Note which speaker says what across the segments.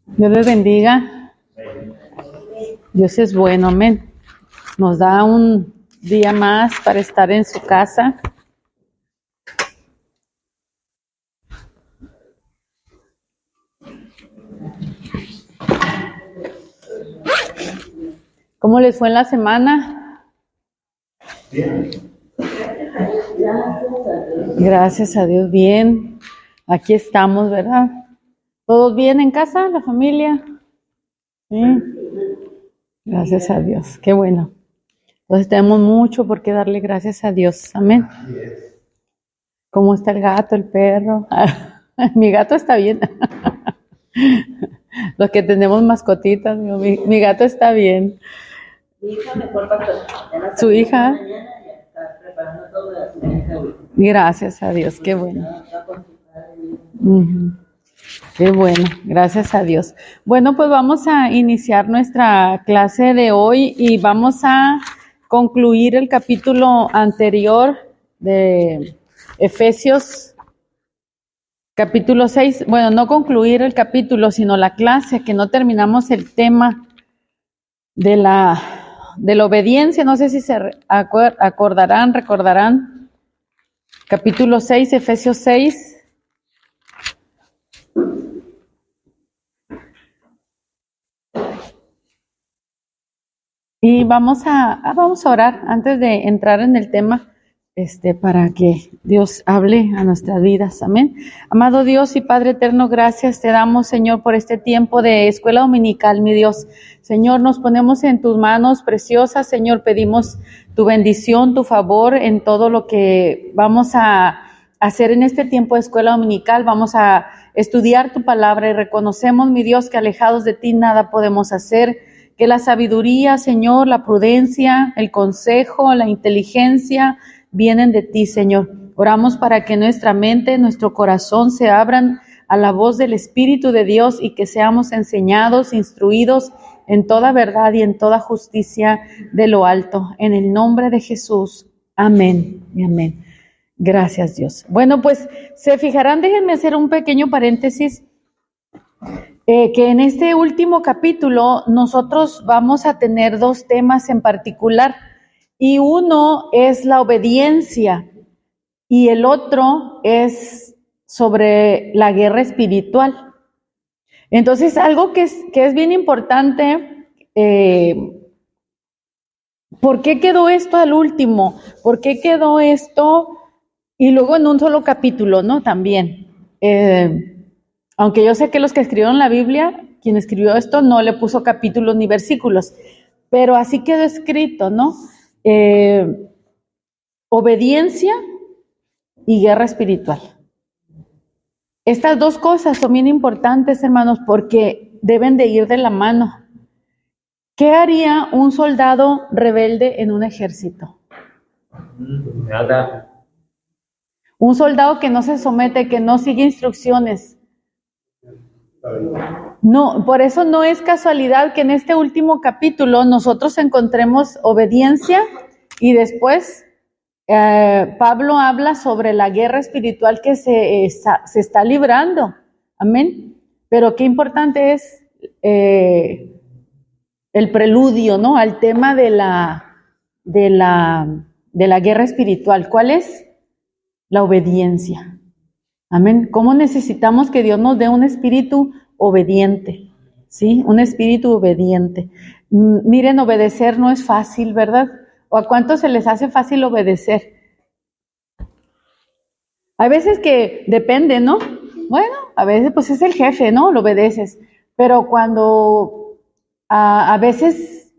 Speaker 1: Dios les bendiga. Dios es bueno, amén. Nos da un día más para estar en su casa. ¿Cómo les fue en la semana?
Speaker 2: Bien.
Speaker 1: Gracias a Dios, bien. Aquí estamos, ¿verdad? ¿Todos bien en casa, la familia? Sí. Gracias a Dios, qué bueno. Entonces tenemos mucho por qué darle gracias a Dios, amén. ¿Cómo está el gato, el perro? Mi gato está bien. Los que tenemos mascotitas, mi gato está bien.
Speaker 3: Mi hija me fue al pastor.
Speaker 1: ¿Su hija?
Speaker 3: Mañana ya está preparando todo de la cena.
Speaker 1: Gracias a Dios, qué bueno. Qué bueno, gracias a Dios. Bueno, pues vamos a iniciar nuestra clase de hoy y vamos a concluir el capítulo anterior de Efesios, capítulo 6. Bueno, no concluir el capítulo, sino la clase, que no terminamos el tema de la obediencia. No sé si se recordarán. Capítulo 6, Efesios 6. Y vamos a orar antes de entrar en el tema, para que Dios hable a nuestras vidas. Amén. Amado Dios y Padre eterno, gracias te damos, Señor, por este tiempo de escuela dominical, mi Dios. Señor, nos ponemos en tus manos preciosas, Señor, pedimos tu bendición, tu favor en todo lo que vamos a hacer en este tiempo de escuela dominical. Vamos a estudiar tu palabra y reconocemos, mi Dios, que alejados de ti nada podemos hacer. Que la sabiduría, Señor, la prudencia, el consejo, la inteligencia vienen de ti, Señor. Oramos para que nuestra mente, nuestro corazón se abran a la voz del Espíritu de Dios y que seamos enseñados, instruidos en toda verdad y en toda justicia de lo alto. En el nombre de Jesús. Amén y amén. Gracias, Dios. Bueno, pues se fijarán, déjenme hacer un pequeño paréntesis. Que en este último capítulo nosotros vamos a tener dos temas en particular, y uno es la obediencia y el otro es sobre la guerra espiritual. Entonces, algo que es bien importante, ¿por qué quedó esto al último? ¿Por qué quedó esto y luego en un solo capítulo, no? También. Aunque yo sé que los que escribieron la Biblia, quien escribió esto no le puso capítulos ni versículos, pero así quedó escrito, ¿no? Obediencia y guerra espiritual. Estas dos cosas son bien importantes, hermanos, porque deben de ir de la mano. ¿Qué haría un soldado rebelde en un ejército?
Speaker 2: Nada.
Speaker 1: Un soldado que no se somete, que no sigue instrucciones. No, por eso no es casualidad que en este último capítulo nosotros encontremos obediencia y después Pablo habla sobre la guerra espiritual que se está librando. Amén. Pero qué importante es el preludio, ¿no? Al tema de la guerra espiritual. ¿Cuál es? La obediencia. Amén. ¿Cómo necesitamos que Dios nos dé un espíritu obediente? ¿Sí? Un espíritu obediente. Miren, obedecer no es fácil, ¿verdad? ¿O a cuántos se les hace fácil obedecer? Hay veces que depende, ¿no? Bueno, a veces pues es el jefe, ¿no? Lo obedeces. Pero cuando a veces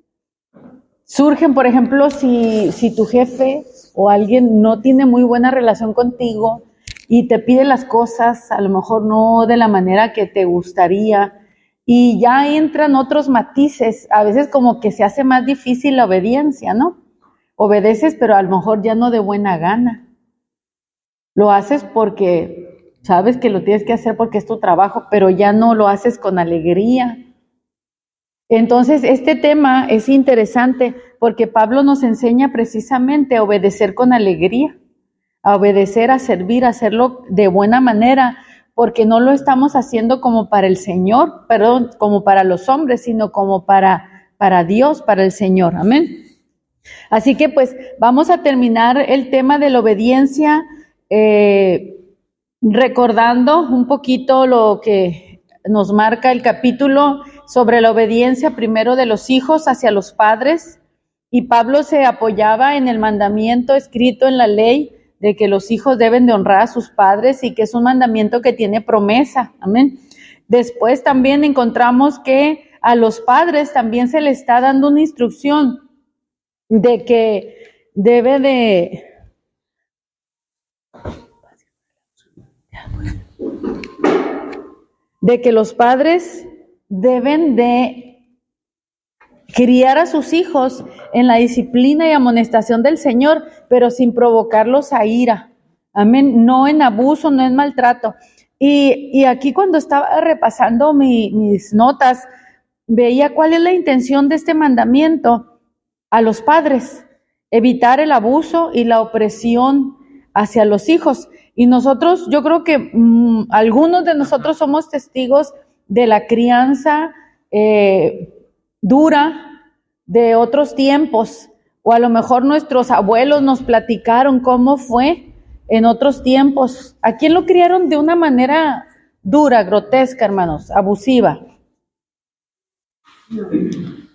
Speaker 1: surgen, por ejemplo, si tu jefe o alguien no tiene muy buena relación contigo y te pide las cosas, a lo mejor no de la manera que te gustaría, y ya entran otros matices, a veces como que se hace más difícil la obediencia, ¿no? Obedeces, pero a lo mejor ya no de buena gana. Lo haces porque sabes que lo tienes que hacer porque es tu trabajo, pero ya no lo haces con alegría. Entonces, este tema es interesante porque Pablo nos enseña precisamente a obedecer con alegría, a obedecer, a servir, a hacerlo de buena manera, porque no lo estamos haciendo como para el Señor, perdón, como para los hombres, sino como para Dios, para el Señor. Amén. Así que pues vamos a terminar el tema de la obediencia recordando un poquito lo que nos marca el capítulo sobre la obediencia primero de los hijos hacia los padres. Y Pablo se apoyaba en el mandamiento escrito en la ley de que los hijos deben de honrar a sus padres y que es un mandamiento que tiene promesa. Amén. Después también encontramos que a los padres también se les está dando una instrucción de que debe de que los padres deben de criar a sus hijos en la disciplina y amonestación del Señor, pero sin provocarlos a ira. Amén. No en abuso, no en maltrato. Y aquí cuando estaba repasando mis notas, veía cuál es la intención de este mandamiento a los padres: evitar el abuso y la opresión hacia los hijos. Y nosotros, yo creo que algunos de nosotros somos testigos de la crianza dura de otros tiempos, o a lo mejor nuestros abuelos nos platicaron cómo fue en otros tiempos. ¿A quién lo criaron de una manera dura, grotesca, hermanos, abusiva?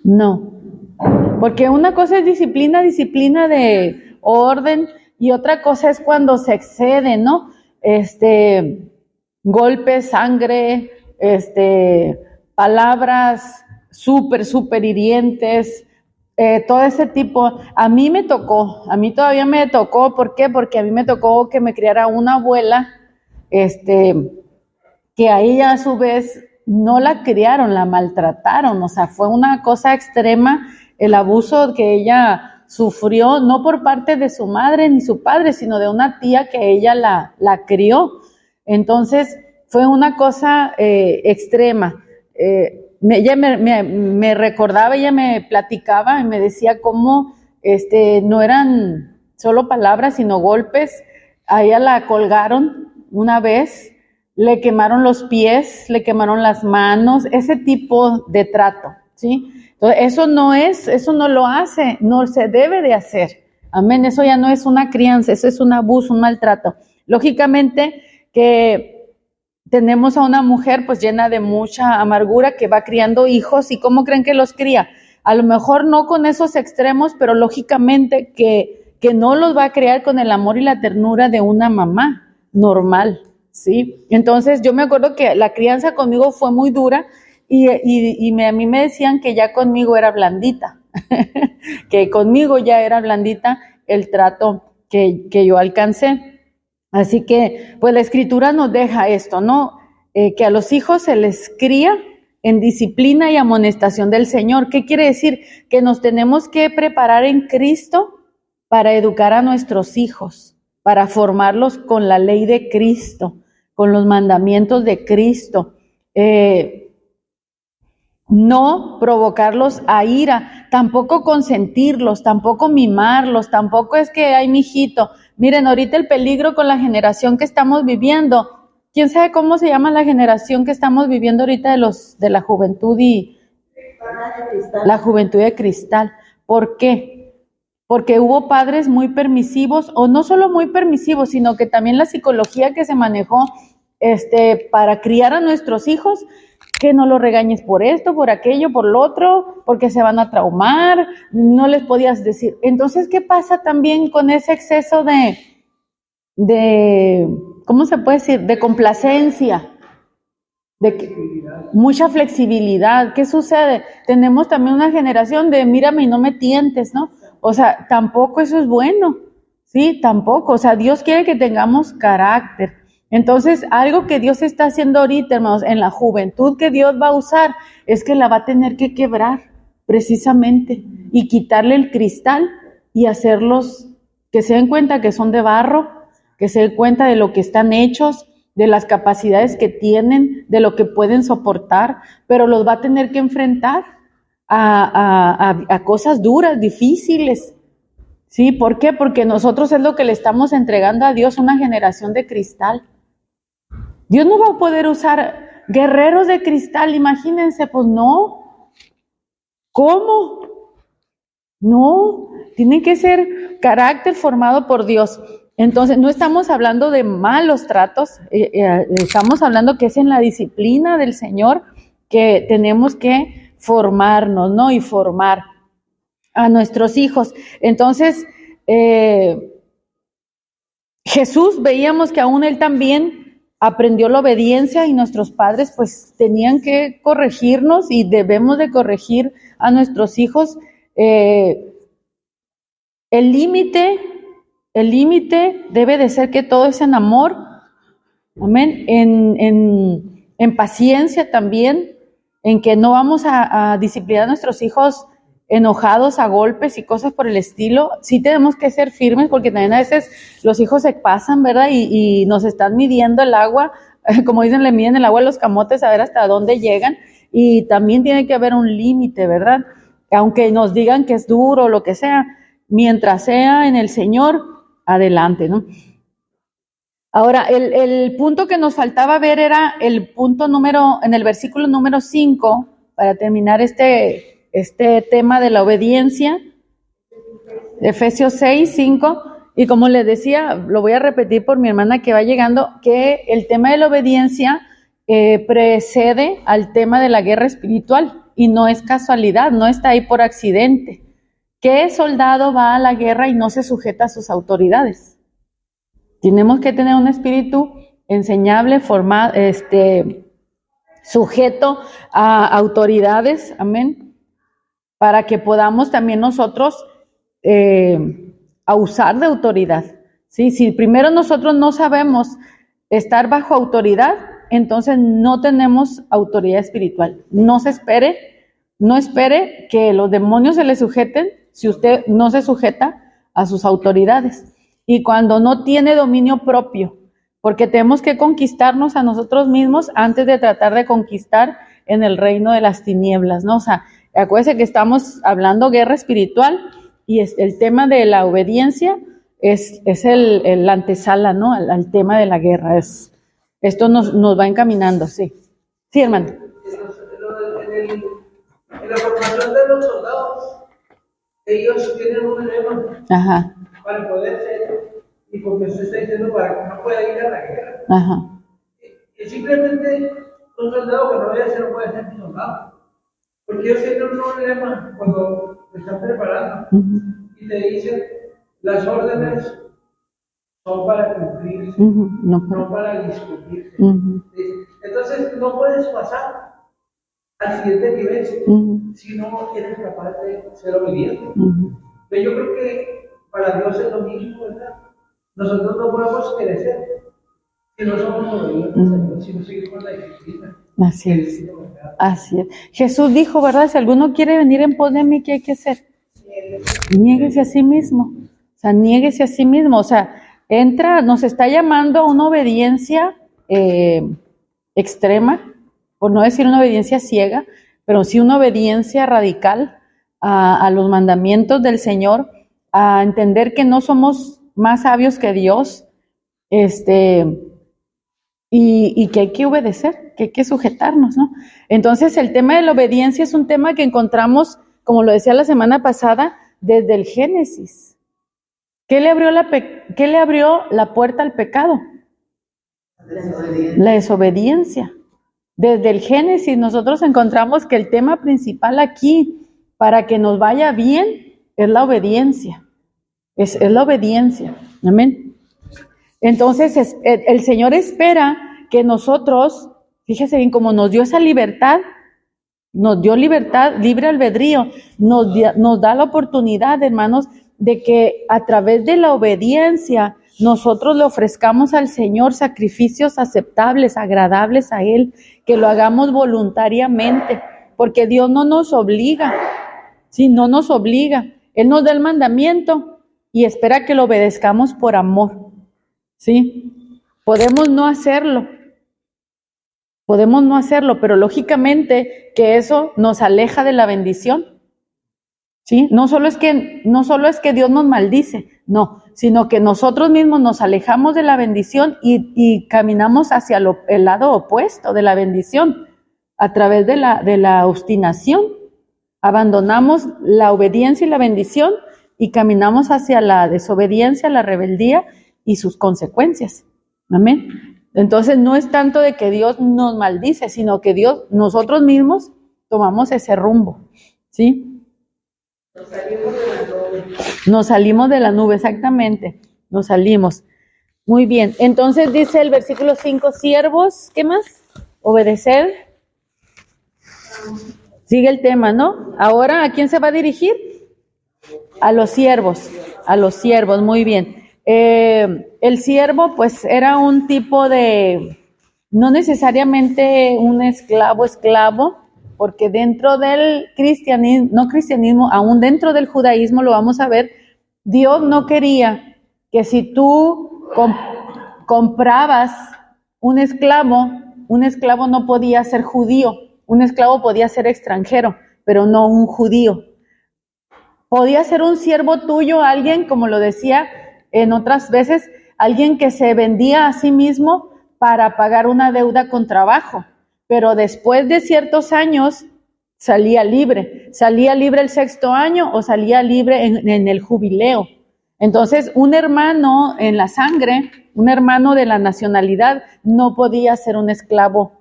Speaker 1: No, porque una cosa es disciplina de orden, y otra cosa es cuando se excede, ¿no? Golpes, sangre, palabras súper hirientes, todo ese tipo. A mí todavía me tocó. ¿Por qué? Porque a mí me tocó que me criara una abuela, que a ella a su vez no la criaron, la maltrataron. O sea, fue una cosa extrema el abuso que ella sufrió, no por parte de su madre ni su padre, sino de una tía que ella la crió. Entonces, fue una cosa extrema. Ella me recordaba, ella me platicaba y me decía cómo no eran solo palabras, sino golpes. A ella la colgaron una vez, le quemaron los pies, le quemaron las manos, ese tipo de trato, ¿sí? Entonces, eso no lo hace, no se debe de hacer. Amén, eso ya no es una crianza, eso es un abuso, un maltrato. Lógicamente que tenemos a una mujer pues llena de mucha amargura que va criando hijos. ¿Y cómo creen que los cría? A lo mejor no con esos extremos, pero lógicamente que no los va a criar con el amor y la ternura de una mamá normal, ¿sí? Entonces yo me acuerdo que la crianza conmigo fue muy dura y a mí me decían que ya conmigo era blandita, que conmigo ya era blandita el trato que yo alcancé. Así que, pues la Escritura nos deja esto, ¿no? Que a los hijos se les cría en disciplina y amonestación del Señor. ¿Qué quiere decir? Que nos tenemos que preparar en Cristo para educar a nuestros hijos, para formarlos con la ley de Cristo, con los mandamientos de Cristo. No provocarlos a ira, tampoco consentirlos, tampoco mimarlos, tampoco es que, ay, mijito, miren, ahorita el peligro con la generación que estamos viviendo. ¿Quién sabe cómo se llama la generación que estamos viviendo ahorita de la juventud y la juventud de cristal? ¿Por qué? Porque hubo padres muy permisivos, o no solo muy permisivos, sino que también la psicología que se manejó para criar a nuestros hijos, que no los regañes por esto, por aquello, por lo otro, porque se van a traumar, no les podías decir. Entonces, ¿qué pasa también con ese exceso de ¿cómo se puede decir? De complacencia, mucha flexibilidad. ¿Qué sucede? Tenemos también una generación de mírame y no me tientes, ¿no? O sea, tampoco eso es bueno, ¿sí? Tampoco. O sea, Dios quiere que tengamos carácter. Entonces, algo que Dios está haciendo ahorita, hermanos, en la juventud que Dios va a usar, es que la va a tener que quebrar, precisamente, y quitarle el cristal y hacerlos que se den cuenta que son de barro, que se den cuenta de lo que están hechos, de las capacidades que tienen, de lo que pueden soportar, pero los va a tener que enfrentar a cosas duras, difíciles. ¿Sí? ¿Por qué? Porque nosotros es lo que le estamos entregando a Dios, una generación de cristal. Dios no va a poder usar guerreros de cristal, imagínense, pues no. ¿Cómo? No, tiene que ser carácter formado por Dios. Entonces, no estamos hablando de malos tratos, estamos hablando que es en la disciplina del Señor que tenemos que formarnos, ¿no? Y formar a nuestros hijos. Entonces, Jesús, veíamos que aún Él también aprendió la obediencia y nuestros padres pues tenían que corregirnos y debemos de corregir a nuestros hijos. El límite debe de ser que todo es en amor, amén, en paciencia también, en que no vamos a disciplinar a nuestros hijos enojados a golpes y cosas por el estilo. Sí tenemos que ser firmes porque también a veces los hijos se pasan, ¿verdad? Y nos están midiendo el agua, como dicen, le miden el agua a los camotes a ver hasta dónde llegan, y también tiene que haber un límite, ¿verdad? Aunque nos digan que es duro o lo que sea, mientras sea en el Señor, adelante, ¿no? Ahora, el punto que nos faltaba ver era el punto en el versículo número 5, para terminar este tema de la obediencia, Efesios 6:5, y como les decía, lo voy a repetir por mi hermana que va llegando, que el tema de la obediencia precede al tema de la guerra espiritual, y no es casualidad, no está ahí por accidente. ¿Qué soldado va a la guerra y no se sujeta a sus autoridades? Tenemos que tener un espíritu enseñable, formado, sujeto a autoridades, amén, para que podamos también nosotros a usar de autoridad. ¿Sí? Si primero nosotros no sabemos estar bajo autoridad, entonces no tenemos autoridad espiritual. No espere que los demonios se le sujeten si usted no se sujeta a sus autoridades. Y cuando no tiene dominio propio, porque tenemos que conquistarnos a nosotros mismos antes de tratar de conquistar en el reino de las tinieblas, ¿no? O sea, acuérdense que estamos hablando guerra espiritual y el tema de la obediencia es el antesala, ¿no? Al tema de la guerra. Esto nos va encaminando, sí. Sí, hermano.
Speaker 2: En la formación de los soldados, ellos tienen un lema.
Speaker 1: Ajá.
Speaker 2: Para poder ser, y porque usted está diciendo para que no pueda ir a la guerra.
Speaker 1: Ajá.
Speaker 2: Y simplemente un soldado que no vaya a ser no puede ser un soldado. Porque ellos tienen un problema cuando se están preparando. Y te dicen, las órdenes son para cumplirse, no para discutirse. Entonces no puedes pasar al siguiente nivel si no eres capaz de ser obediente. Pero yo creo que para Dios es lo mismo, ¿verdad? Nosotros no podemos crecer si no somos obedientes, si no seguimos la disciplina.
Speaker 1: Así es. Así es. Jesús dijo, ¿verdad? Si alguno quiere venir en pos de mí, ¿qué hay que hacer? Niéguese a sí mismo. O sea, niéguese a sí mismo. O sea, nos está llamando a una obediencia extrema, por no decir una obediencia ciega, pero sí una obediencia radical a los mandamientos del Señor, a entender que no somos más sabios que Dios, y que hay que obedecer, que hay que sujetarnos, ¿no? Entonces, el tema de la obediencia es un tema que encontramos, como lo decía la semana pasada, desde el Génesis. ¿Qué le abrió la puerta al pecado? La desobediencia. Desde el Génesis nosotros encontramos que el tema principal aquí, para que nos vaya bien, es la obediencia. Es la obediencia. Amén. Entonces, el Señor espera que nosotros, fíjese bien, como nos dio esa libertad, nos dio libertad, libre albedrío, nos da la oportunidad, hermanos, de que a través de la obediencia nosotros le ofrezcamos al Señor sacrificios aceptables, agradables a Él, que lo hagamos voluntariamente, porque Dios no nos obliga, sí, no nos obliga. Él nos da el mandamiento y espera que lo obedezcamos por amor, ¿sí? Podemos no hacerlo, pero lógicamente que eso nos aleja de la bendición, ¿sí? No solo es que Dios nos maldice, no, sino que nosotros mismos nos alejamos de la bendición y caminamos hacia el lado opuesto de la bendición, a través de la obstinación. Abandonamos la obediencia y la bendición y caminamos hacia la desobediencia, la rebeldía y sus consecuencias. Amén. Entonces no es tanto de que Dios nos maldice, sino que nosotros mismos tomamos ese rumbo, ¿sí?
Speaker 2: Nos salimos de la nube.
Speaker 1: Nos salimos de la nube, exactamente, nos salimos. Muy bien, entonces dice el versículo 5, siervos, ¿qué más? Obedecer. Sigue el tema, ¿no? Ahora, ¿a quién se va a dirigir? A los siervos, muy bien. El siervo, pues, era un tipo de, no necesariamente un esclavo, porque dentro del cristianismo, aún dentro del judaísmo, lo vamos a ver, Dios no quería que si tú comprabas un esclavo no podía ser judío, un esclavo podía ser extranjero, pero no un judío. Podía ser un siervo tuyo, alguien, como lo decía en otras veces, alguien que se vendía a sí mismo para pagar una deuda con trabajo, pero después de ciertos años salía libre el 6º año o salía libre en el jubileo. Entonces, un hermano en la sangre, un hermano de la nacionalidad, no podía ser un esclavo,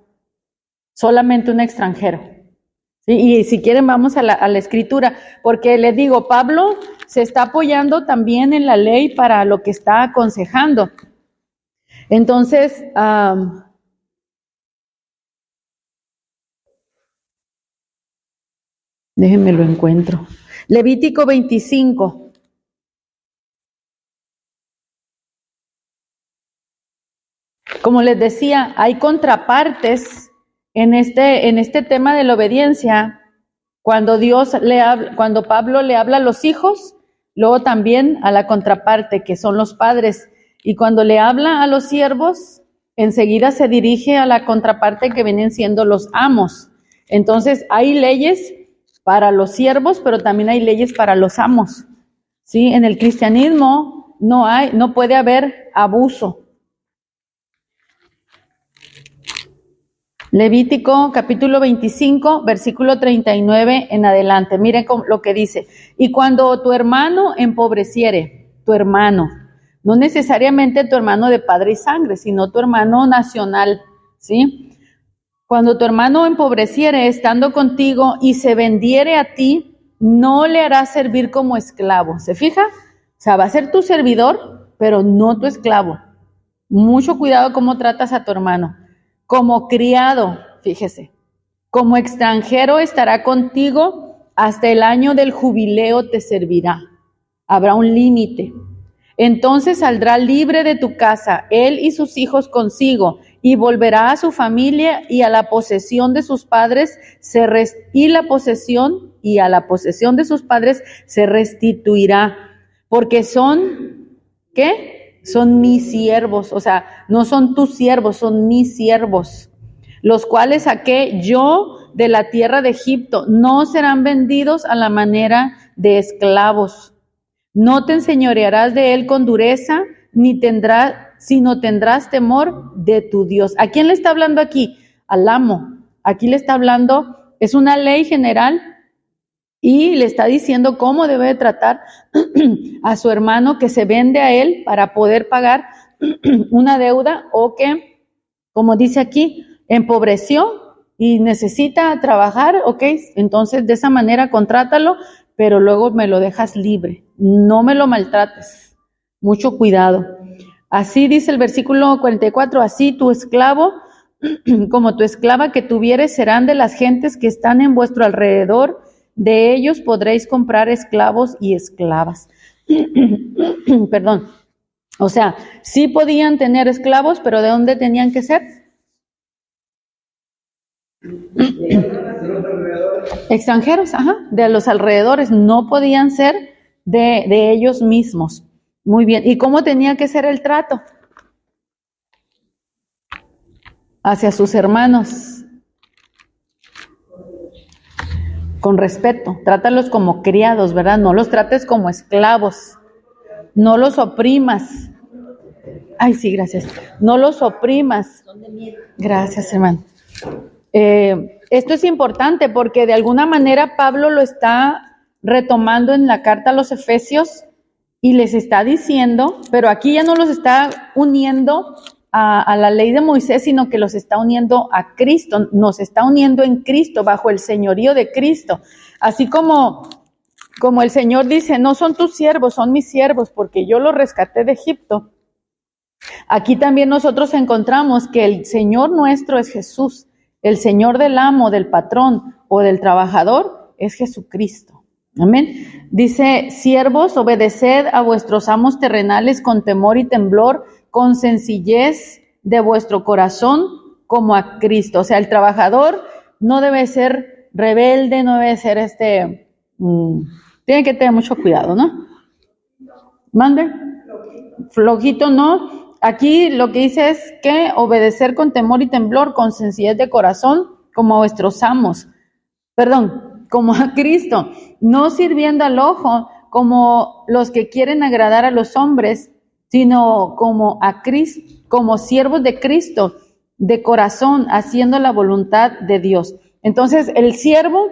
Speaker 1: solamente un extranjero. ¿Sí? Y si quieren vamos a la escritura, porque les digo, Pablo se está apoyando también en la ley para lo que está aconsejando. Entonces, déjenme lo encuentro. Levítico 25. Como les decía, hay contrapartes en este tema de la obediencia. Cuando Pablo le habla a los hijos, luego también a la contraparte, que son los padres. Y cuando le habla a los siervos, enseguida se dirige a la contraparte que vienen siendo los amos. Entonces, hay leyes para los siervos, pero también hay leyes para los amos. ¿Sí? En el cristianismo no puede haber abuso. Levítico capítulo 25, versículo 39 en adelante. Miren lo que dice. Y cuando tu hermano empobreciere, tu hermano, no necesariamente tu hermano de padre y sangre, sino tu hermano nacional, ¿sí? Cuando tu hermano empobreciere estando contigo y se vendiere a ti, no le harás servir como esclavo. ¿Se fija? O sea, va a ser tu servidor, pero no tu esclavo. Mucho cuidado cómo tratas a tu hermano. Como criado, fíjese, como extranjero estará contigo, hasta el año del jubileo te servirá. Habrá un límite. Entonces saldrá libre de tu casa, él y sus hijos consigo, y volverá a su familia y a la posesión de sus padres y a la posesión de sus padres se restituirá, porque son, ¿qué? Son mis siervos, o sea, no son tus siervos, son mis siervos, los cuales saqué yo de la tierra de Egipto. No serán vendidos a la manera de esclavos. No te enseñorearás de él con dureza, sino tendrás temor de tu Dios. ¿A quién le está hablando aquí? Al amo. Aquí le está hablando, es una ley general, y le está diciendo cómo debe de tratar a su hermano que se vende a él para poder pagar una deuda, o que, como dice aquí, empobreció y necesita trabajar, ok, entonces de esa manera contrátalo, pero luego me lo dejas libre, no me lo maltrates, mucho cuidado. Así dice el versículo 44, así tu esclavo como tu esclava que tuvieres serán de las gentes que están en vuestro alrededor. De ellos podréis comprar esclavos y esclavas. Perdón. O sea, sí podían tener esclavos, pero ¿de dónde tenían que ser? Extranjeros, de los alrededores. No podían ser de ellos mismos. Muy bien. ¿Y cómo tenía que ser el trato? Hacia sus hermanos. Con respeto, trátalos como criados, ¿verdad? No los trates como esclavos. No los oprimas. Ay, sí, gracias. No los oprimas. Gracias, hermano. Esto es importante porque de alguna manera Pablo lo está retomando en la carta a los Efesios y les está diciendo, pero aquí ya no los está uniendo a la ley de Moisés, sino que los está uniendo a Cristo, nos está uniendo en Cristo, bajo el señorío de Cristo. Así como el Señor dice, no son tus siervos, son mis siervos, porque yo los rescaté de Egipto. Aquí también nosotros encontramos que el Señor nuestro es Jesús, el Señor del amo, del patrón o del trabajador es Jesucristo. Amén. Dice, siervos, obedeced a vuestros amos terrenales con temor y temblor, con sencillez de vuestro corazón, como a Cristo. O sea, el trabajador no debe ser rebelde, no debe ser tiene que tener mucho cuidado, ¿no? Mande. Flojito, no. Aquí lo que dice es que obedecer con temor y temblor, con sencillez de corazón, como a vuestros amos. Como a Cristo, no sirviendo al ojo como los que quieren agradar a los hombres, sino como a Cristo, como siervos de Cristo, de corazón, haciendo la voluntad de Dios. Entonces, el siervo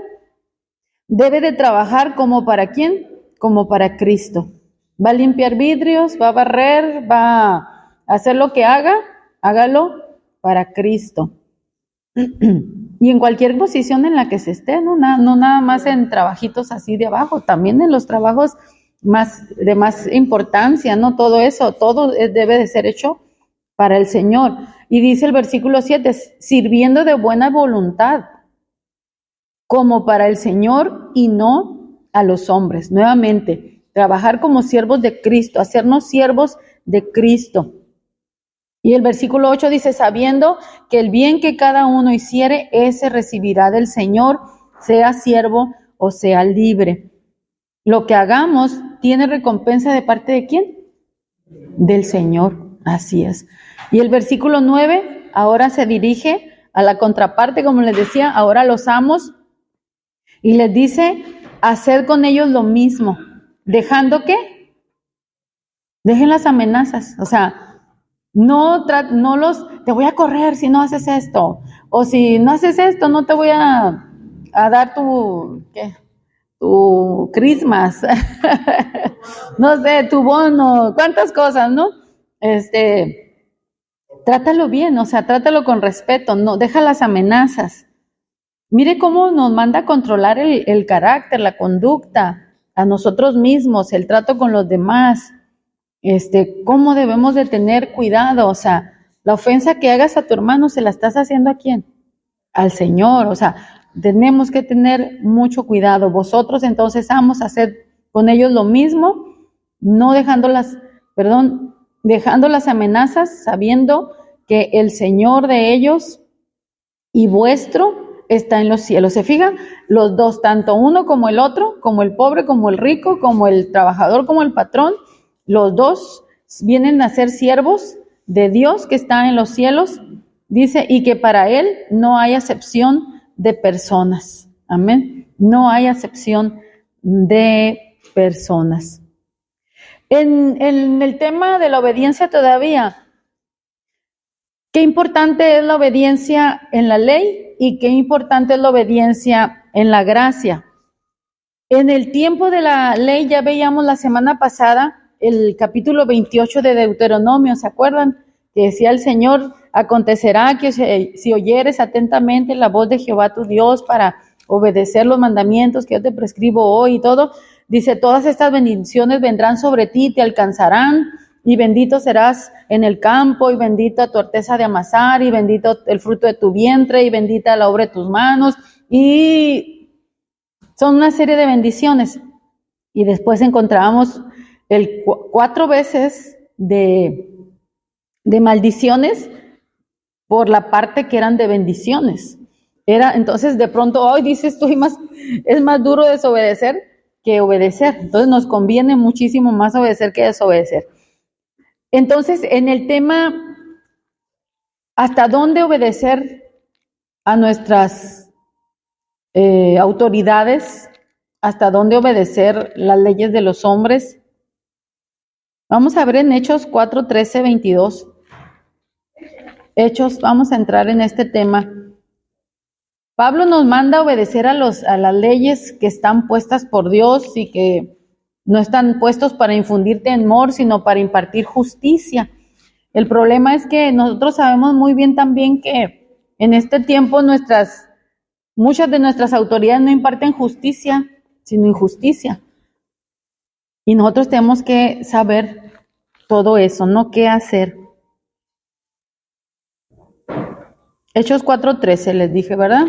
Speaker 1: debe de trabajar como para ¿quién? Como para Cristo. Va a limpiar vidrios, va a barrer, va a hacer lo que haga, hágalo para Cristo. Y en cualquier posición en la que se esté, no nada más en trabajitos así de abajo, también en los trabajos de más importancia, ¿no? Todo eso, todo debe de ser hecho para el Señor. Y dice el versículo 7, sirviendo de buena voluntad, como para el Señor y no a los hombres. Nuevamente, trabajar como siervos de Cristo, hacernos siervos de Cristo. Y el versículo 8 dice, sabiendo que el bien que cada uno hiciere, ese recibirá del Señor, sea siervo o sea libre. Lo que hagamos tiene recompensa de parte de ¿quién? Del Señor, así es. Y el versículo 9 ahora se dirige a la contraparte, como les decía, ahora los amos, y les dice, haced con ellos lo mismo, dejando ¿qué? Dejen las amenazas, o sea, te voy a correr si no haces esto, o si no haces esto, no te voy a dar tu Christmas, no sé, tu bono, cuántas cosas, ¿no? Trátalo bien, o sea, trátalo con respeto, no, deja las amenazas. Mire cómo nos manda a controlar el carácter, la conducta, a nosotros mismos, el trato con los demás. Cómo debemos de tener cuidado, o sea, la ofensa que hagas a tu hermano, ¿se la estás haciendo a quién? Al Señor, o sea, tenemos que tener mucho cuidado. Vosotros entonces vamos a hacer con ellos lo mismo, no dejando las amenazas, sabiendo que el Señor de ellos y vuestro está en los cielos. ¿Se fijan? Los dos, tanto uno como el otro, como el pobre, como el rico, como el trabajador, como el patrón, los dos vienen a ser siervos de Dios que está en los cielos, dice, y que para Él no hay acepción de personas. Amén. No hay acepción de personas. En el tema de la obediencia todavía, qué importante es la obediencia en la ley y qué importante es la obediencia en la gracia. En el tiempo de la ley, ya veíamos la semana pasada, el capítulo 28 de Deuteronomio, ¿se acuerdan? Que decía el Señor, acontecerá que si oyeres atentamente la voz de Jehová tu Dios para obedecer los mandamientos que yo te prescribo hoy y todo, dice, todas estas bendiciones vendrán sobre ti, te alcanzarán, y bendito serás en el campo, y bendita tu arteza de amasar, y bendito el fruto de tu vientre, y bendita la obra de tus manos, y son una serie de bendiciones. Y después encontramos 4 veces de maldiciones por la parte que eran de bendiciones. Entonces de pronto hoy dices tú, es más duro desobedecer que obedecer. Entonces nos conviene muchísimo más obedecer que desobedecer. Entonces en el tema, ¿hasta dónde obedecer a nuestras autoridades? ¿Hasta dónde obedecer las leyes de los hombres? Vamos a ver en Hechos 4, 13, 22. Hechos, vamos a entrar en este tema. Pablo nos manda obedecer a las leyes que están puestas por Dios y que no están puestos para infundir temor, sino para impartir justicia. El problema es que nosotros sabemos muy bien también que en este tiempo muchas de nuestras autoridades no imparten justicia, sino injusticia. Y nosotros tenemos que saber todo eso, ¿no? ¿Qué hacer? Hechos 4:13 les dije, ¿verdad?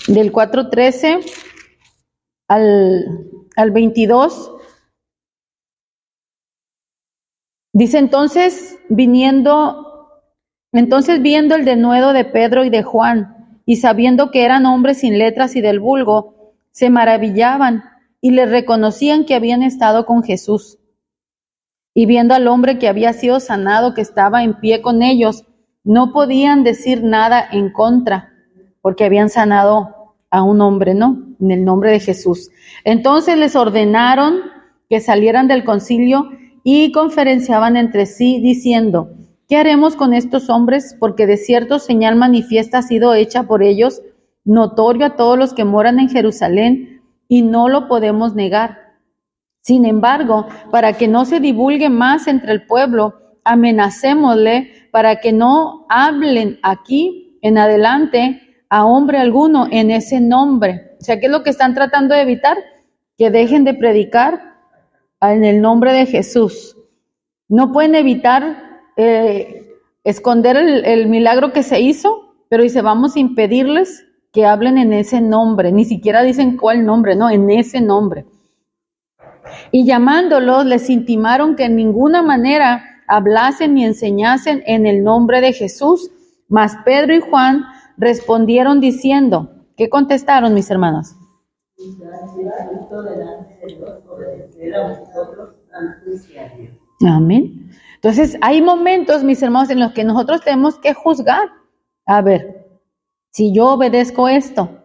Speaker 1: Del 4:13 al 22. Dice entonces viendo el denuedo de Pedro y de Juan, y sabiendo que eran hombres sin letras y del vulgo, se maravillaban y les reconocían que habían estado con Jesús. Y viendo al hombre que había sido sanado, que estaba en pie con ellos, no podían decir nada en contra, porque habían sanado a un hombre, ¿no? En el nombre de Jesús. Entonces les ordenaron que salieran del concilio y conferenciaban entre sí, diciendo: ¿qué haremos con estos hombres? Porque de cierto señal manifiesta ha sido hecha por ellos, notorio a todos los que moran en Jerusalén, y no lo podemos negar. Sin embargo, para que no se divulgue más entre el pueblo, amenacémosle para que no hablen aquí en adelante a hombre alguno en ese nombre. O sea, ¿qué es lo que están tratando de evitar? Que dejen de predicar en el nombre de Jesús. No pueden evitar esconder el milagro que se hizo, pero dice, vamos a impedirles que hablen en ese nombre. Ni siquiera dicen cuál nombre, no, en ese nombre. Y llamándolos, les intimaron que en ninguna manera hablasen ni enseñasen en el nombre de Jesús. Mas Pedro y Juan respondieron diciendo, ¿qué contestaron, mis hermanos? Amén. Entonces, hay momentos, mis hermanos, en los que nosotros tenemos que juzgar. A ver, si yo obedezco esto,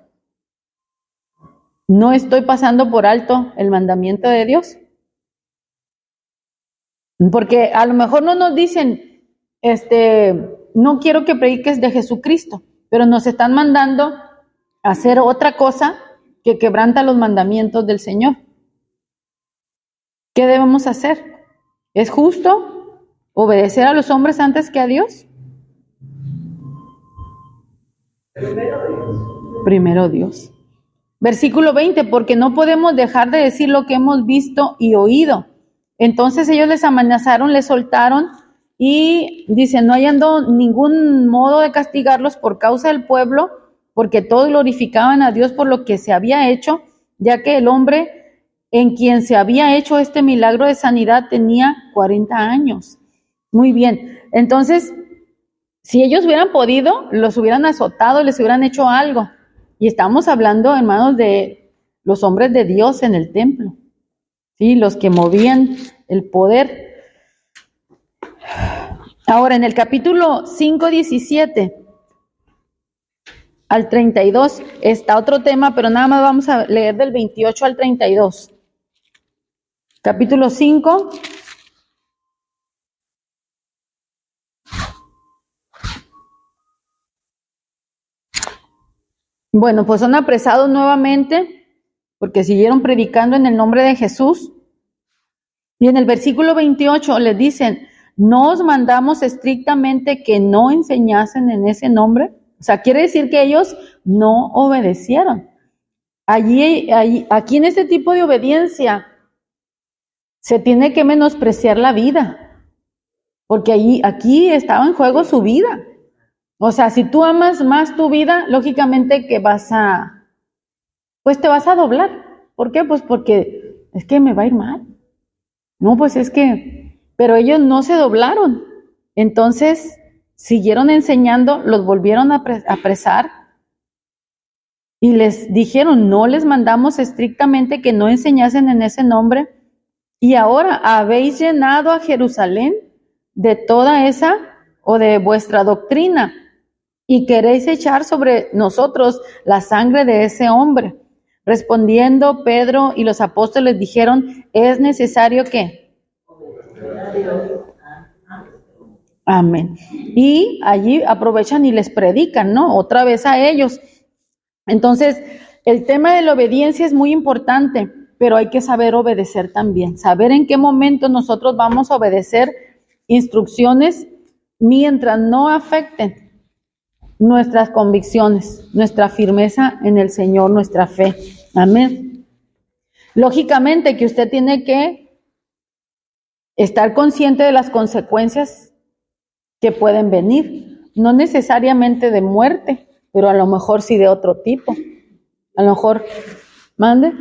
Speaker 1: ¿no estoy pasando por alto el mandamiento de Dios? Porque a lo mejor no nos dicen, no quiero que prediques de Jesucristo, pero nos están mandando a hacer otra cosa que quebranta los mandamientos del Señor. ¿Qué debemos hacer? ¿Es justo obedecer a los hombres antes que a Dios? Primero Dios. Versículo 20, porque no podemos dejar de decir lo que hemos visto y oído. Entonces ellos les amenazaron, les soltaron y dicen, no hallando ningún modo de castigarlos por causa del pueblo, porque todos glorificaban a Dios por lo que se había hecho, ya que el hombre en quien se había hecho este milagro de sanidad tenía 40 años. Muy bien, entonces, si ellos hubieran podido, los hubieran azotado, les hubieran hecho algo. Y estamos hablando, hermanos, de los hombres de Dios en el templo, ¿sí? Los que movían el poder. Ahora, en el capítulo 5, 17 al 32 está otro tema, pero nada más vamos a leer del 28 al 32. Capítulo 5. Bueno, pues son apresados nuevamente porque siguieron predicando en el nombre de Jesús. Y en el versículo 28 les dicen, ¿no os mandamos estrictamente que no enseñasen en ese nombre? O sea, quiere decir que ellos no obedecieron. Aquí en este tipo de obediencia se tiene que menospreciar la vida, porque aquí estaba en juego su vida. O sea, si tú amas más tu vida, lógicamente que te vas a doblar. ¿Por qué? Pues porque es que me va a ir mal. No, pues pero ellos no se doblaron. Entonces, siguieron enseñando, los volvieron a apresar y les dijeron, no les mandamos estrictamente que no enseñasen en ese nombre. Y ahora habéis llenado a Jerusalén de toda esa o de vuestra doctrina y queréis echar sobre nosotros la sangre de ese hombre. Respondiendo, Pedro y los apóstoles dijeron, es necesario que... Amén. Y allí aprovechan y les predican, ¿no? Otra vez a ellos. Entonces, el tema de la obediencia es muy importante, pero hay que saber obedecer también. Saber en qué momento nosotros vamos a obedecer instrucciones mientras no afecten nuestras convicciones, nuestra firmeza en el Señor, nuestra fe. Amén. Lógicamente que usted tiene que estar consciente de las consecuencias que pueden venir, no necesariamente de muerte, pero a lo mejor sí de otro tipo. A lo mejor, mande,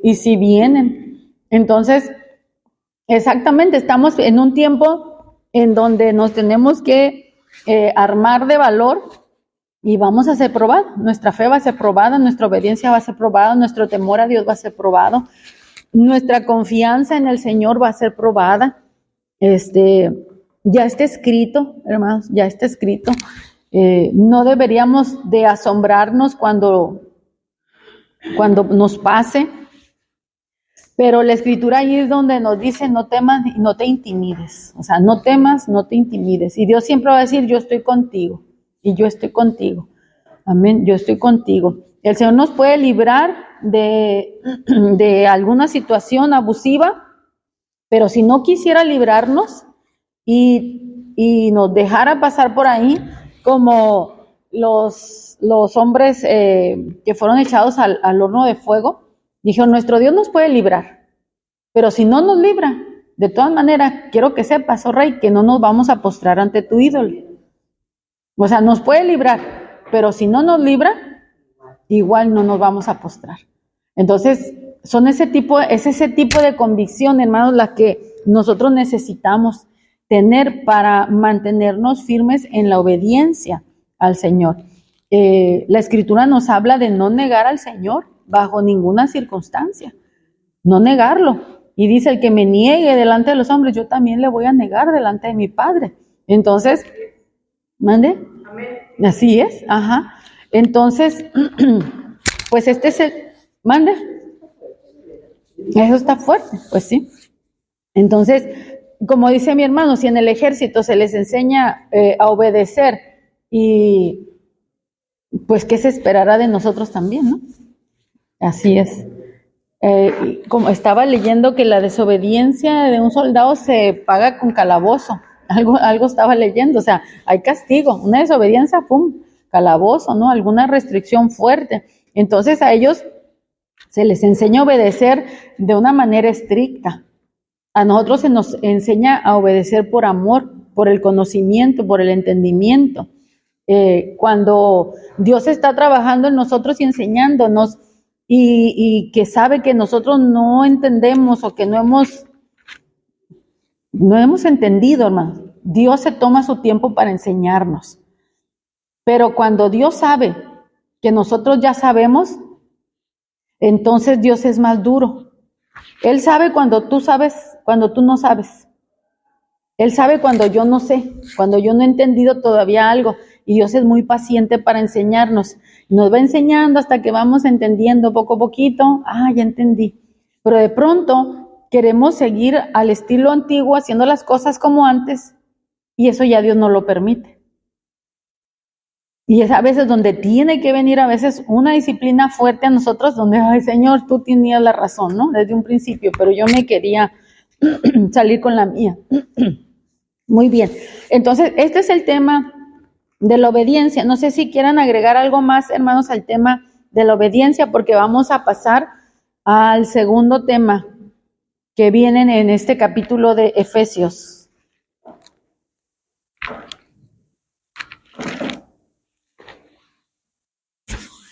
Speaker 1: y si vienen. Entonces, exactamente, estamos en un tiempo en donde nos tenemos que armar de valor y vamos a ser probados. Nuestra fe va a ser probada, nuestra obediencia va a ser probada, nuestro temor a Dios va a ser probado, nuestra confianza en el Señor va a ser probada. Ya está escrito, hermanos, ya está escrito. No deberíamos de asombrarnos cuando nos pase, pero la escritura ahí es donde nos dice no temas y no te intimides, o sea, no temas, no te intimides, y Dios siempre va a decir yo estoy contigo, y yo estoy contigo, amén, yo estoy contigo. El Señor nos puede librar de alguna situación abusiva, pero si no quisiera librarnos y nos dejara pasar por ahí, como los hombres que fueron echados al horno de fuego, dijeron, nuestro Dios nos puede librar, pero si no nos libra, de todas maneras, quiero que sepas, oh rey, que no nos vamos a postrar ante tu ídolo. O sea, nos puede librar, pero si no nos libra, igual no nos vamos a postrar. Entonces, es ese tipo de convicción, hermanos, la que nosotros necesitamos tener para mantenernos firmes en la obediencia al Señor. La Escritura nos habla de no negar al Señor bajo ninguna circunstancia, no negarlo. Y dice, el que me niegue delante de los hombres, yo también le voy a negar delante de mi Padre. Entonces, ¿mande? Amén. Así es, ajá. Entonces, pues ¿mande? Eso está fuerte, pues sí. Entonces, como dice mi hermano, si en el ejército se les enseña a obedecer, y pues ¿qué se esperará de nosotros también, no? Así es. Como estaba leyendo que la desobediencia de un soldado se paga con calabozo, algo estaba leyendo, o sea, hay castigo, una desobediencia, pum, calabozo, ¿no? Alguna restricción fuerte. Entonces a ellos se les enseña a obedecer de una manera estricta. A nosotros se nos enseña a obedecer por amor, por el conocimiento, por el entendimiento. Cuando Dios está trabajando en nosotros y enseñándonos, y que sabe que nosotros no entendemos o que no hemos entendido, hermano, Dios se toma su tiempo para enseñarnos. Pero cuando Dios sabe que nosotros ya sabemos, entonces Dios es más duro. Él sabe cuando tú sabes, cuando tú no sabes. Él sabe cuando yo no sé, cuando yo no he entendido todavía algo. Y Dios es muy paciente para enseñarnos. Nos va enseñando hasta que vamos entendiendo poco a poquito. Ya entendí. Pero de pronto queremos seguir al estilo antiguo, haciendo las cosas como antes. Y eso ya Dios no lo permite. Y es a veces donde tiene que venir a veces una disciplina fuerte a nosotros, donde, ay Señor, tú tenías la razón, ¿no? Desde un principio, pero yo me quería salir con la mía. Muy bien. Entonces, este es el tema de la obediencia. No sé si quieran agregar algo más, hermanos, al tema de la obediencia, porque vamos a pasar al segundo tema que vienen en este capítulo de Efesios.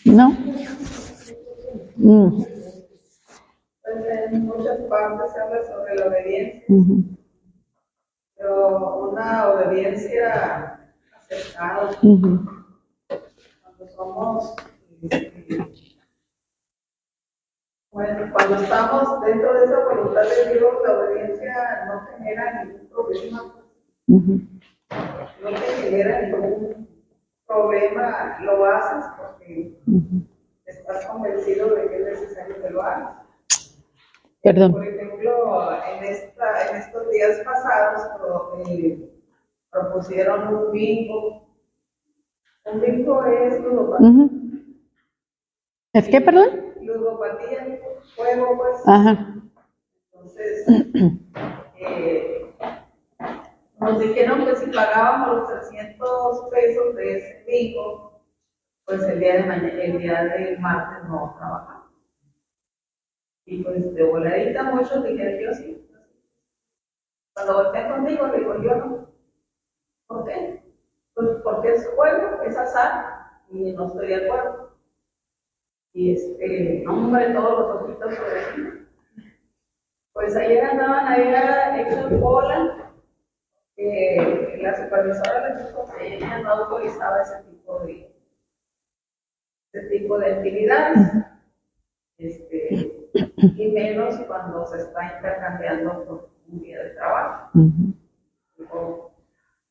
Speaker 1: ¿No?
Speaker 2: Pues en muchas partes se habla sobre la obediencia, pero una obediencia aceptada. Cuando somos, cuando estamos dentro de esa voluntad de Dios, la obediencia no genera ningún problema. No te genera ningún problema, lo haces porque estás convencido de que es necesario.
Speaker 4: lo hagas.
Speaker 1: Perdón.
Speaker 4: Por ejemplo, en estos días pasados propusieron un bingo. Un bingo es ludopatía.
Speaker 1: Ujú. ¿Es qué, perdón?
Speaker 4: Ludopatía, juego, pues.
Speaker 1: Ajá.
Speaker 4: Entonces, nos dijeron que si pagábamos los 300 pesos de ese bingo, pues el día del martes no trabajamos. Y pues de voladita muchos dijeron yo sí. Cuando volteé conmigo, le digo yo no. ¿Por qué? Pues porque es juego, es azar, y no estoy de acuerdo. Y hombre, todos los ojitos sobre mí. Pues ayer andaban ahí hechos bola. La supervisora les dijo que ella no autorizaba ese tipo de actividades. Y menos cuando se está intercambiando por un día de trabajo. Digo,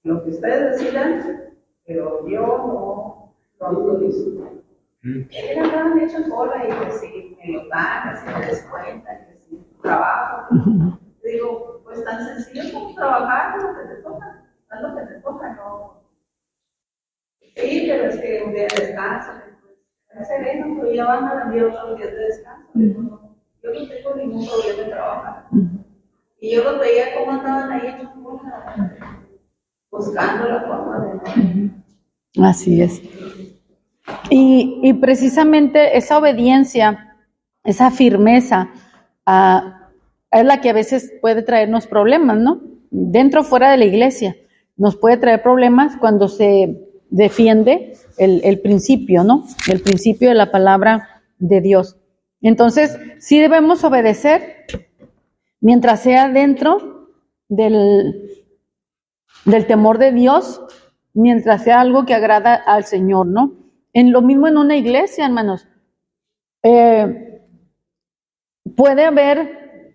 Speaker 4: lo que ustedes decidan, pero yo no autorizo. Ellos andaban hechos bola y que si me lo dan, que si me descuentan, que si trabajo. Digo, pues tan sencillo como trabajar lo que te toca, haz lo que te toca, no. Sí, pero es que un día de descanso, es sereno, pero ya van a venir otros días de descanso. Digo, no, yo no tengo ningún problema en trabajar. Y yo los veía cómo andaban ahí hechos bola, buscando la forma de no.
Speaker 1: Así es. Y precisamente esa obediencia, esa firmeza, es la que a veces puede traernos problemas, ¿no? Dentro o fuera de la iglesia, nos puede traer problemas cuando se defiende el principio, ¿no? El principio de la palabra de Dios. Entonces, sí debemos obedecer mientras sea dentro del temor de Dios, mientras sea algo que agrada al Señor, ¿no? En lo mismo en una iglesia, hermanos. Puede haber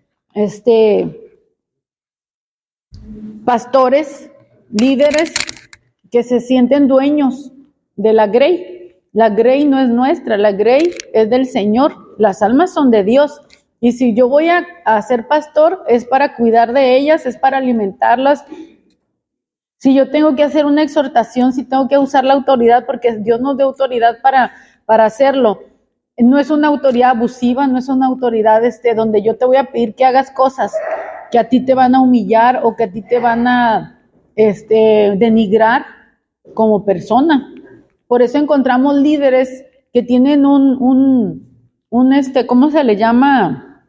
Speaker 1: pastores, líderes que se sienten dueños de la grey. La grey no es nuestra, la grey es del Señor. Las almas son de Dios. Y si yo voy a ser pastor, es para cuidar de ellas, es para alimentarlas. Si yo tengo que hacer una exhortación, si tengo que usar la autoridad, porque Dios nos dio autoridad para hacerlo. No es una autoridad abusiva, no es una autoridad donde yo te voy a pedir que hagas cosas que a ti te van a humillar o que a ti te van a denigrar como persona. Por eso encontramos líderes que tienen ¿cómo se le llama?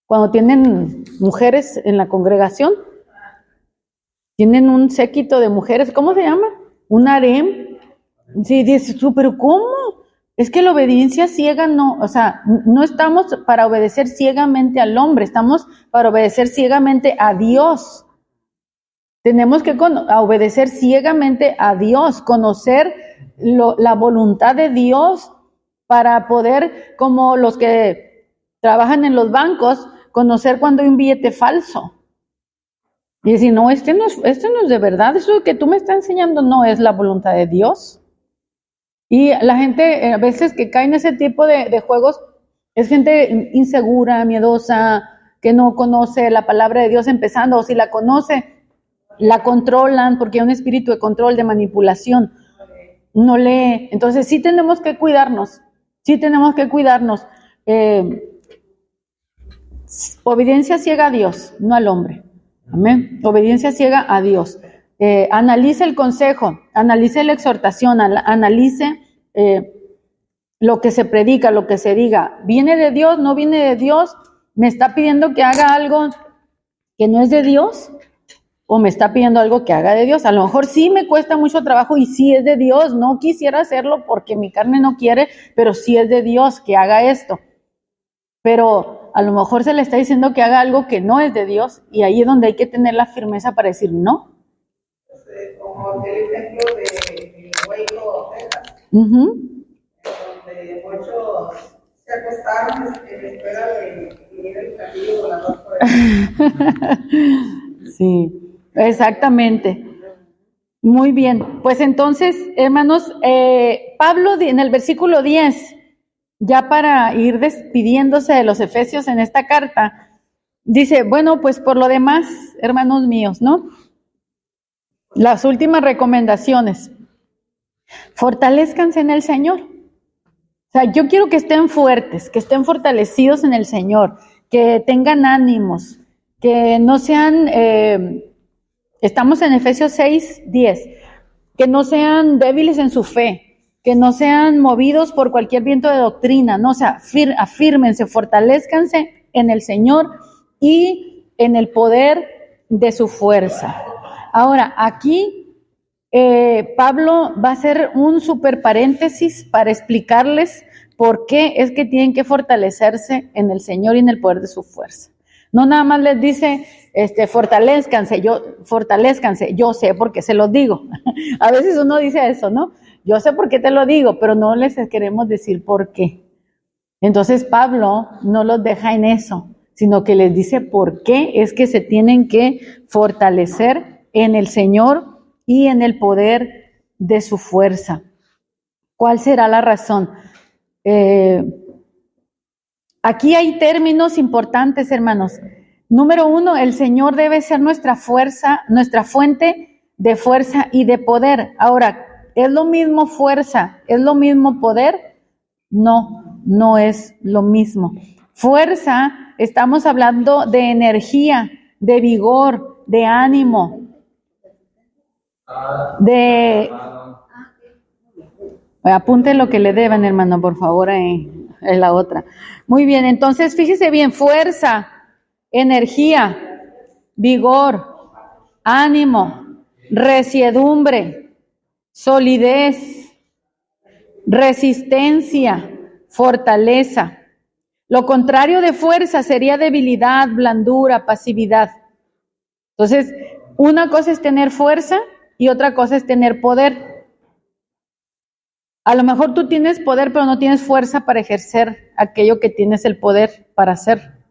Speaker 1: Cuando tienen mujeres en la congregación. Tienen un séquito de mujeres, ¿cómo se llama? Un harem. Sí, dices tú, pero ¿cómo? Es que la obediencia ciega no, o sea, no estamos para obedecer ciegamente al hombre, estamos para obedecer ciegamente a Dios. Tenemos que obedecer ciegamente a Dios, conocer la voluntad de Dios para poder, como los que trabajan en los bancos, conocer cuando hay un billete falso. Y decir, no, esto no es de verdad, eso que tú me estás enseñando no es la voluntad de Dios. Y la gente a veces que cae en ese tipo de juegos es gente insegura, miedosa, que no conoce la palabra de Dios empezando, o si la conoce, la controlan porque hay un espíritu de control, de manipulación. No lee. Entonces sí tenemos que cuidarnos, Obediencia ciega a Dios, no al hombre. Amén. Obediencia ciega a Dios. Analice el consejo, analice la exhortación, analice lo que se predica, lo que se diga. ¿Viene de Dios? ¿No viene de Dios? ¿Me está pidiendo que haga algo que no es de Dios? ¿O me está pidiendo algo que haga de Dios? A lo mejor sí me cuesta mucho trabajo y sí es de Dios. No quisiera hacerlo porque mi carne no quiere, pero sí es de Dios que haga esto. Pero a lo mejor se le está diciendo que haga algo que no es de Dios, y ahí es donde hay que tener la firmeza para decir no.
Speaker 4: Como el ejemplo de Waco, Texas, donde muchos se acostaron en espera de que viniera el platillo volador por ahí.
Speaker 1: Sí, exactamente. Muy bien, pues entonces, hermanos, Pablo en el versículo 10 ya para ir despidiéndose de los efesios en esta carta, dice, bueno, pues por lo demás, hermanos míos, ¿no? Las últimas recomendaciones. Fortalezcanse en el Señor. O sea, yo quiero que estén fuertes, que estén fortalecidos en el Señor, que tengan ánimos, que no sean, estamos en Efesios 6:10, que no sean débiles en su fe, que no sean movidos por cualquier viento de doctrina, no, o sea, afírmense, fortalezcanse en el Señor y en el poder de su fuerza. Ahora, aquí Pablo va a hacer un super paréntesis para explicarles por qué es que tienen que fortalecerse en el Señor y en el poder de su fuerza. No nada más les dice, fortalezcanse, yo sé porque se los digo. A veces uno dice eso, ¿no? Yo sé por qué te lo digo, pero no les queremos decir por qué. Entonces Pablo no los deja en eso, sino que les dice por qué es que se tienen que fortalecer en el Señor y en el poder de su fuerza. ¿Cuál será la razón? Aquí hay términos importantes, hermanos. Número 1, el Señor debe ser nuestra fuerza, nuestra fuente de fuerza y de poder. Ahora, ¿es lo mismo fuerza? ¿Es lo mismo poder? No, no es lo mismo. Fuerza, estamos hablando de energía, de vigor, de ánimo, apunte lo que le deban, hermano, por favor, en la otra. Muy bien, entonces fíjese bien, fuerza, energía, vigor, ánimo, resiedumbre, solidez, resistencia, fortaleza. Lo contrario de fuerza sería debilidad, blandura, pasividad. Entonces, una cosa es tener fuerza y otra cosa es tener poder. A lo mejor tú tienes poder, pero no tienes fuerza para ejercer aquello que tienes el poder para hacer.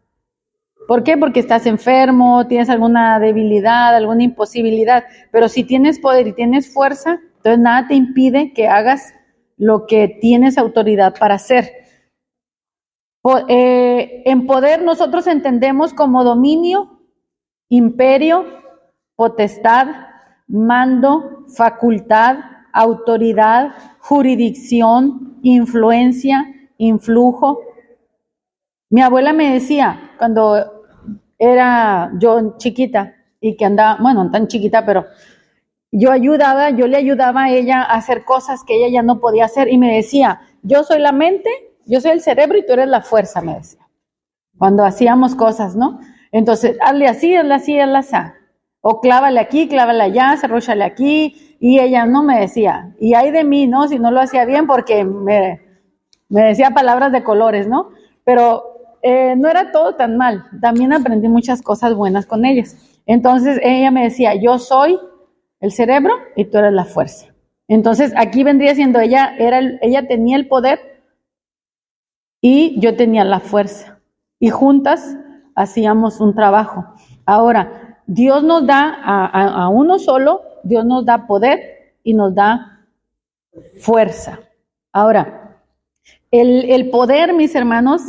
Speaker 1: ¿Por qué? Porque estás enfermo, tienes alguna debilidad, alguna imposibilidad. Pero si tienes poder y tienes fuerza, entonces nada te impide que hagas lo que tienes autoridad para hacer. En poder nosotros entendemos como dominio, imperio, potestad, mando, facultad, autoridad, jurisdicción, influencia, influjo. Mi abuela me decía, cuando era yo chiquita y que andaba, bueno, no tan chiquita, pero yo le ayudaba a ella a hacer cosas que ella ya no podía hacer y me decía, yo soy la mente, yo soy el cerebro y tú eres la fuerza, me decía. Cuando hacíamos cosas, ¿no? Entonces, hazle así, hazle así. O clávale aquí, clávale allá, cerróchale aquí. Y ella no me decía, y ay de mí, ¿no? Si no lo hacía bien, porque me decía palabras de colores, ¿no? Pero no era todo tan mal. También aprendí muchas cosas buenas con ellas. Entonces, ella me decía, yo soy el cerebro y tú eres la fuerza. Entonces, aquí vendría siendo ella tenía el poder y yo tenía la fuerza. Y juntas hacíamos un trabajo. Ahora, Dios nos da a uno solo, Dios nos da poder y nos da fuerza. Ahora, el poder, mis hermanos,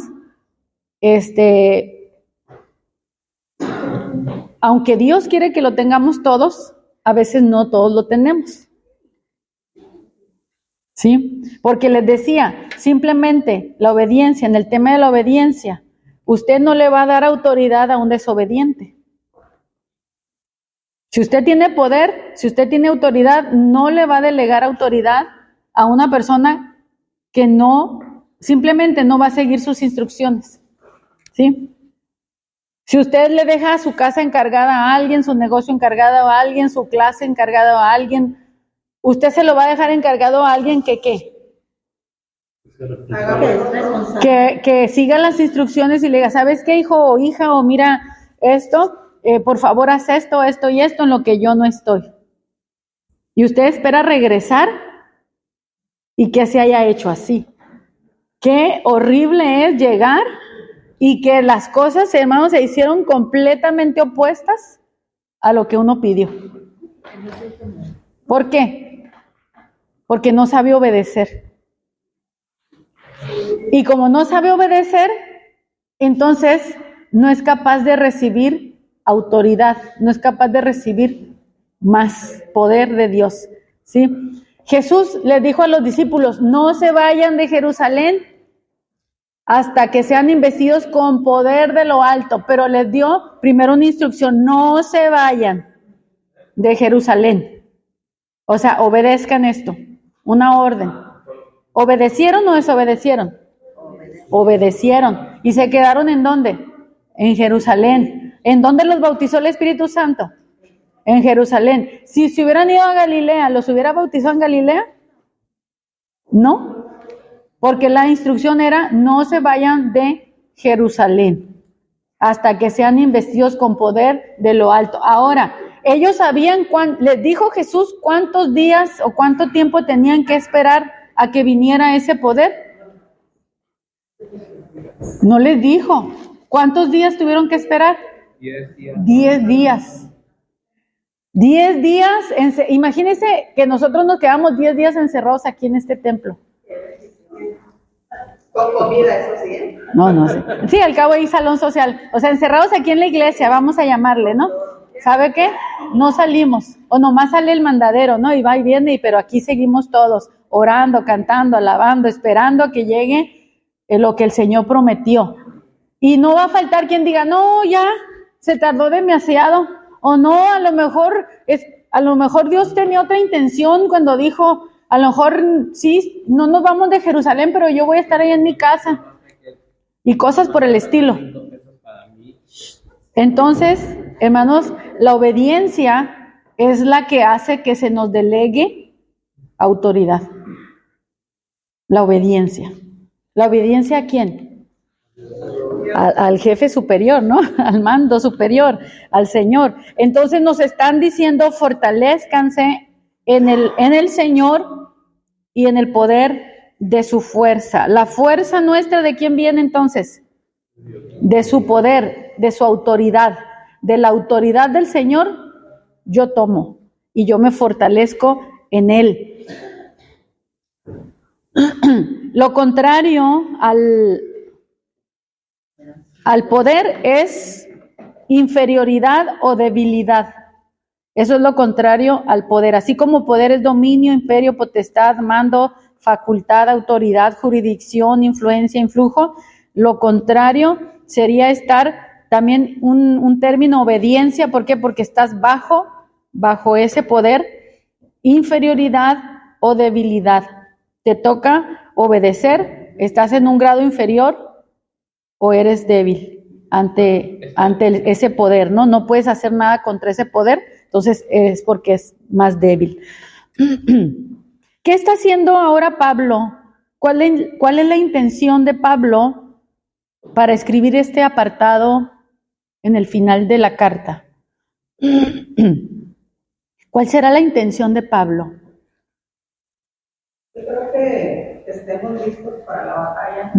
Speaker 1: aunque Dios quiere que lo tengamos todos, a veces no todos lo tenemos. ¿Sí? Porque les decía, simplemente la obediencia, en el tema de la obediencia, usted no le va a dar autoridad a un desobediente. Si usted tiene poder, si usted tiene autoridad, no le va a delegar autoridad a una persona que simplemente no va a seguir sus instrucciones. ¿Sí? Si usted le deja su casa encargada a alguien, su negocio encargado a alguien, su clase encargado a alguien, usted se lo va a dejar encargado a alguien que siga las instrucciones y le diga, ¿sabes qué, hijo o hija? O mira esto, por favor haz esto, esto y esto en lo que yo no estoy. Y usted espera regresar y que se haya hecho así. Qué horrible es llegar y que las cosas, hermanos, se hicieron completamente opuestas a lo que uno pidió. ¿Por qué? Porque no sabe obedecer. Y como no sabe obedecer, entonces no es capaz de recibir autoridad, no es capaz de recibir más poder de Dios, ¿sí? Jesús le dijo a los discípulos, no se vayan de Jerusalén hasta que sean investidos con poder de lo alto, pero les dio primero una instrucción, no se vayan de Jerusalén. O sea, obedezcan esto, una orden. ¿Obedecieron o desobedecieron? Obedecieron. ¿Y se quedaron en dónde? En Jerusalén. ¿En dónde los bautizó el Espíritu Santo? En Jerusalén. Si se hubieran ido a Galilea, ¿los hubiera bautizado en Galilea? No, porque la instrucción era no se vayan de Jerusalén hasta que sean investidos con poder de lo alto. Ahora, ellos sabían, les dijo Jesús cuántos días o cuánto tiempo tenían que esperar a que viniera ese poder. No les dijo. ¿Cuántos días tuvieron que esperar?
Speaker 2: 10 días.
Speaker 1: 10 días. 10 días, imagínense que nosotros nos quedamos 10 días encerrados aquí en este templo.
Speaker 4: Con comida, eso sí.
Speaker 1: No sé. Sí, al cabo hay salón social. O sea, encerrados aquí en la iglesia, vamos a llamarle, ¿no? ¿Sabe qué? No salimos. O nomás sale el mandadero, ¿no? Y va y viene, pero aquí seguimos todos, orando, cantando, alabando, esperando a que llegue lo que el Señor prometió. Y no va a faltar quien diga, no, ya, se tardó demasiado. O no, a lo mejor Dios tenía otra intención cuando dijo, a lo mejor sí, no nos vamos de Jerusalén, pero yo voy a estar ahí en mi casa. Y cosas por el estilo. Entonces, hermanos, la obediencia es la que hace que se nos delegue autoridad. La obediencia. ¿La obediencia a quién? Al jefe superior, ¿no? Al mando superior, al Señor. Entonces nos están diciendo, fortalezcanse en el Señor y en el poder de su fuerza. La fuerza nuestra, ¿de quién viene entonces? De su poder, de su autoridad. De la autoridad del Señor, yo tomo y yo me fortalezco en Él. Lo contrario al poder es inferioridad o debilidad. Eso es lo contrario al poder. Así como poder es dominio, imperio, potestad, mando, facultad, autoridad, jurisdicción, influencia, influjo, lo contrario sería estar también un término obediencia. ¿Por qué? Porque estás bajo ese poder, inferioridad o debilidad. Te toca obedecer, estás en un grado inferior o eres débil ante ese poder, ¿no? No puedes hacer nada contra ese poder, entonces es porque es más débil. ¿Qué está haciendo ahora Pablo? ¿Cuál es la intención de Pablo para escribir este apartado en el final de la carta? ¿Cuál será la intención de Pablo?
Speaker 4: Yo creo que estemos listos para la batalla.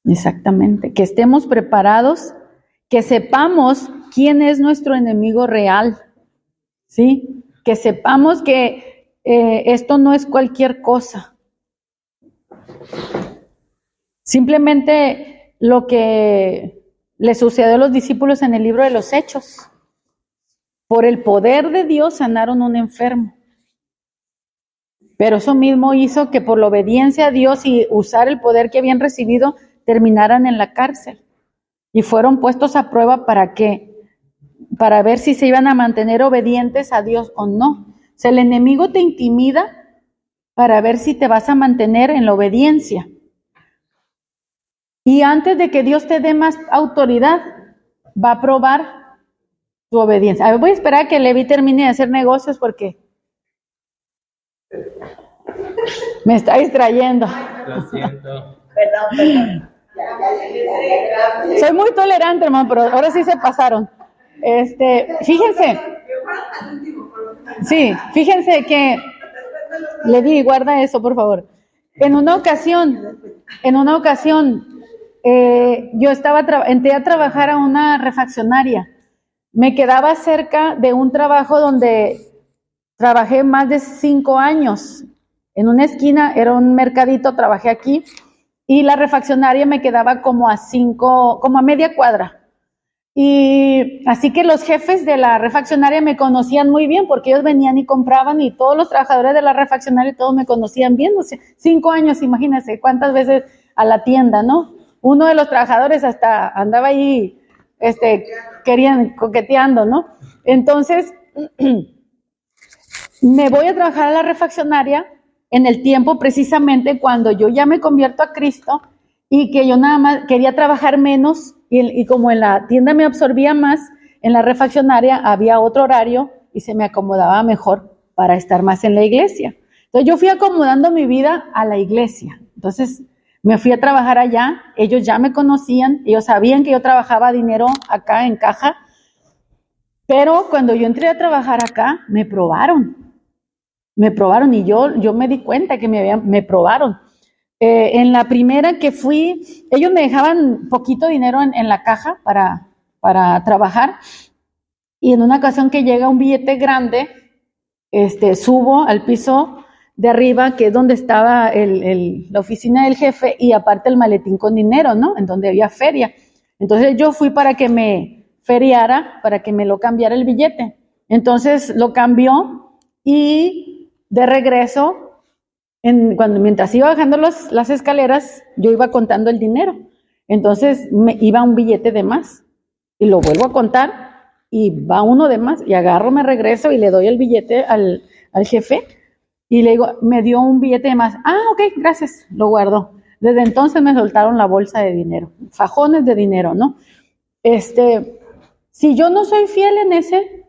Speaker 1: Exactamente, que estemos preparados, que sepamos quién es nuestro enemigo real, ¿sí? Que sepamos que esto no es cualquier cosa. Simplemente lo que le sucedió a los discípulos en el libro de los Hechos. Por el poder de Dios sanaron a un enfermo. Pero eso mismo hizo que por la obediencia a Dios y usar el poder que habían recibido, terminaran en la cárcel. Y fueron puestos a prueba ¿para qué? Para ver si se iban a mantener obedientes a Dios o no. O sea, el enemigo te intimida para ver si te vas a mantener en la obediencia. Y antes de que Dios te dé más autoridad, va a probar tu obediencia. A ver, voy a esperar a que Levi termine de hacer negocios porque me está distrayendo.
Speaker 2: Lo siento.
Speaker 3: Perdón.
Speaker 1: Soy muy tolerante, hermano, pero ahora sí se pasaron. Fíjense. Sí, fíjense que Levi, guarda eso, por favor. En una ocasión, yo entré a trabajar a una refaccionaria. Me quedaba cerca de un trabajo donde trabajé más de 5 años. En una esquina, era un mercadito, trabajé aquí. y la refaccionaria me quedaba como a media cuadra. Y así que los jefes de la refaccionaria me conocían muy bien porque ellos venían y compraban y todos los trabajadores de la refaccionaria todos me conocían bien. O sea, 5 años, imagínense cuántas veces a la tienda, ¿no? Uno de los trabajadores hasta andaba ahí, coqueteando, ¿no? Entonces, me voy a trabajar a la refaccionaria en el tiempo precisamente cuando yo ya me convierto a Cristo y que yo nada más quería trabajar menos y como en la tienda me absorbía más, en la refaccionaria había otro horario y se me acomodaba mejor para estar más en la iglesia. Entonces yo fui acomodando mi vida a la iglesia. Entonces me fui a trabajar allá, ellos ya me conocían, ellos sabían que yo trabajaba dinero acá en caja, pero cuando yo entré a trabajar acá, me probaron y yo me di cuenta que me probaron. En la primera que fui, ellos me dejaban poquito dinero en la caja para trabajar, y en una ocasión que llega un billete grande, subo al piso de arriba, que es donde estaba la oficina del jefe, y aparte el maletín con dinero, ¿no? En donde había feria. Entonces yo fui para que me feriara, para que me lo cambiara el billete. Entonces lo cambió y de regreso, mientras iba bajando las escaleras, yo iba contando el dinero. Entonces me iba un billete de más y lo vuelvo a contar y va uno de más y agarro, me regreso y le doy el billete al jefe y le digo, me dio un billete de más. Ah, ok, gracias, lo guardo. Desde entonces me soltaron la bolsa de dinero, fajones de dinero, ¿no? Si yo no soy fiel en ese,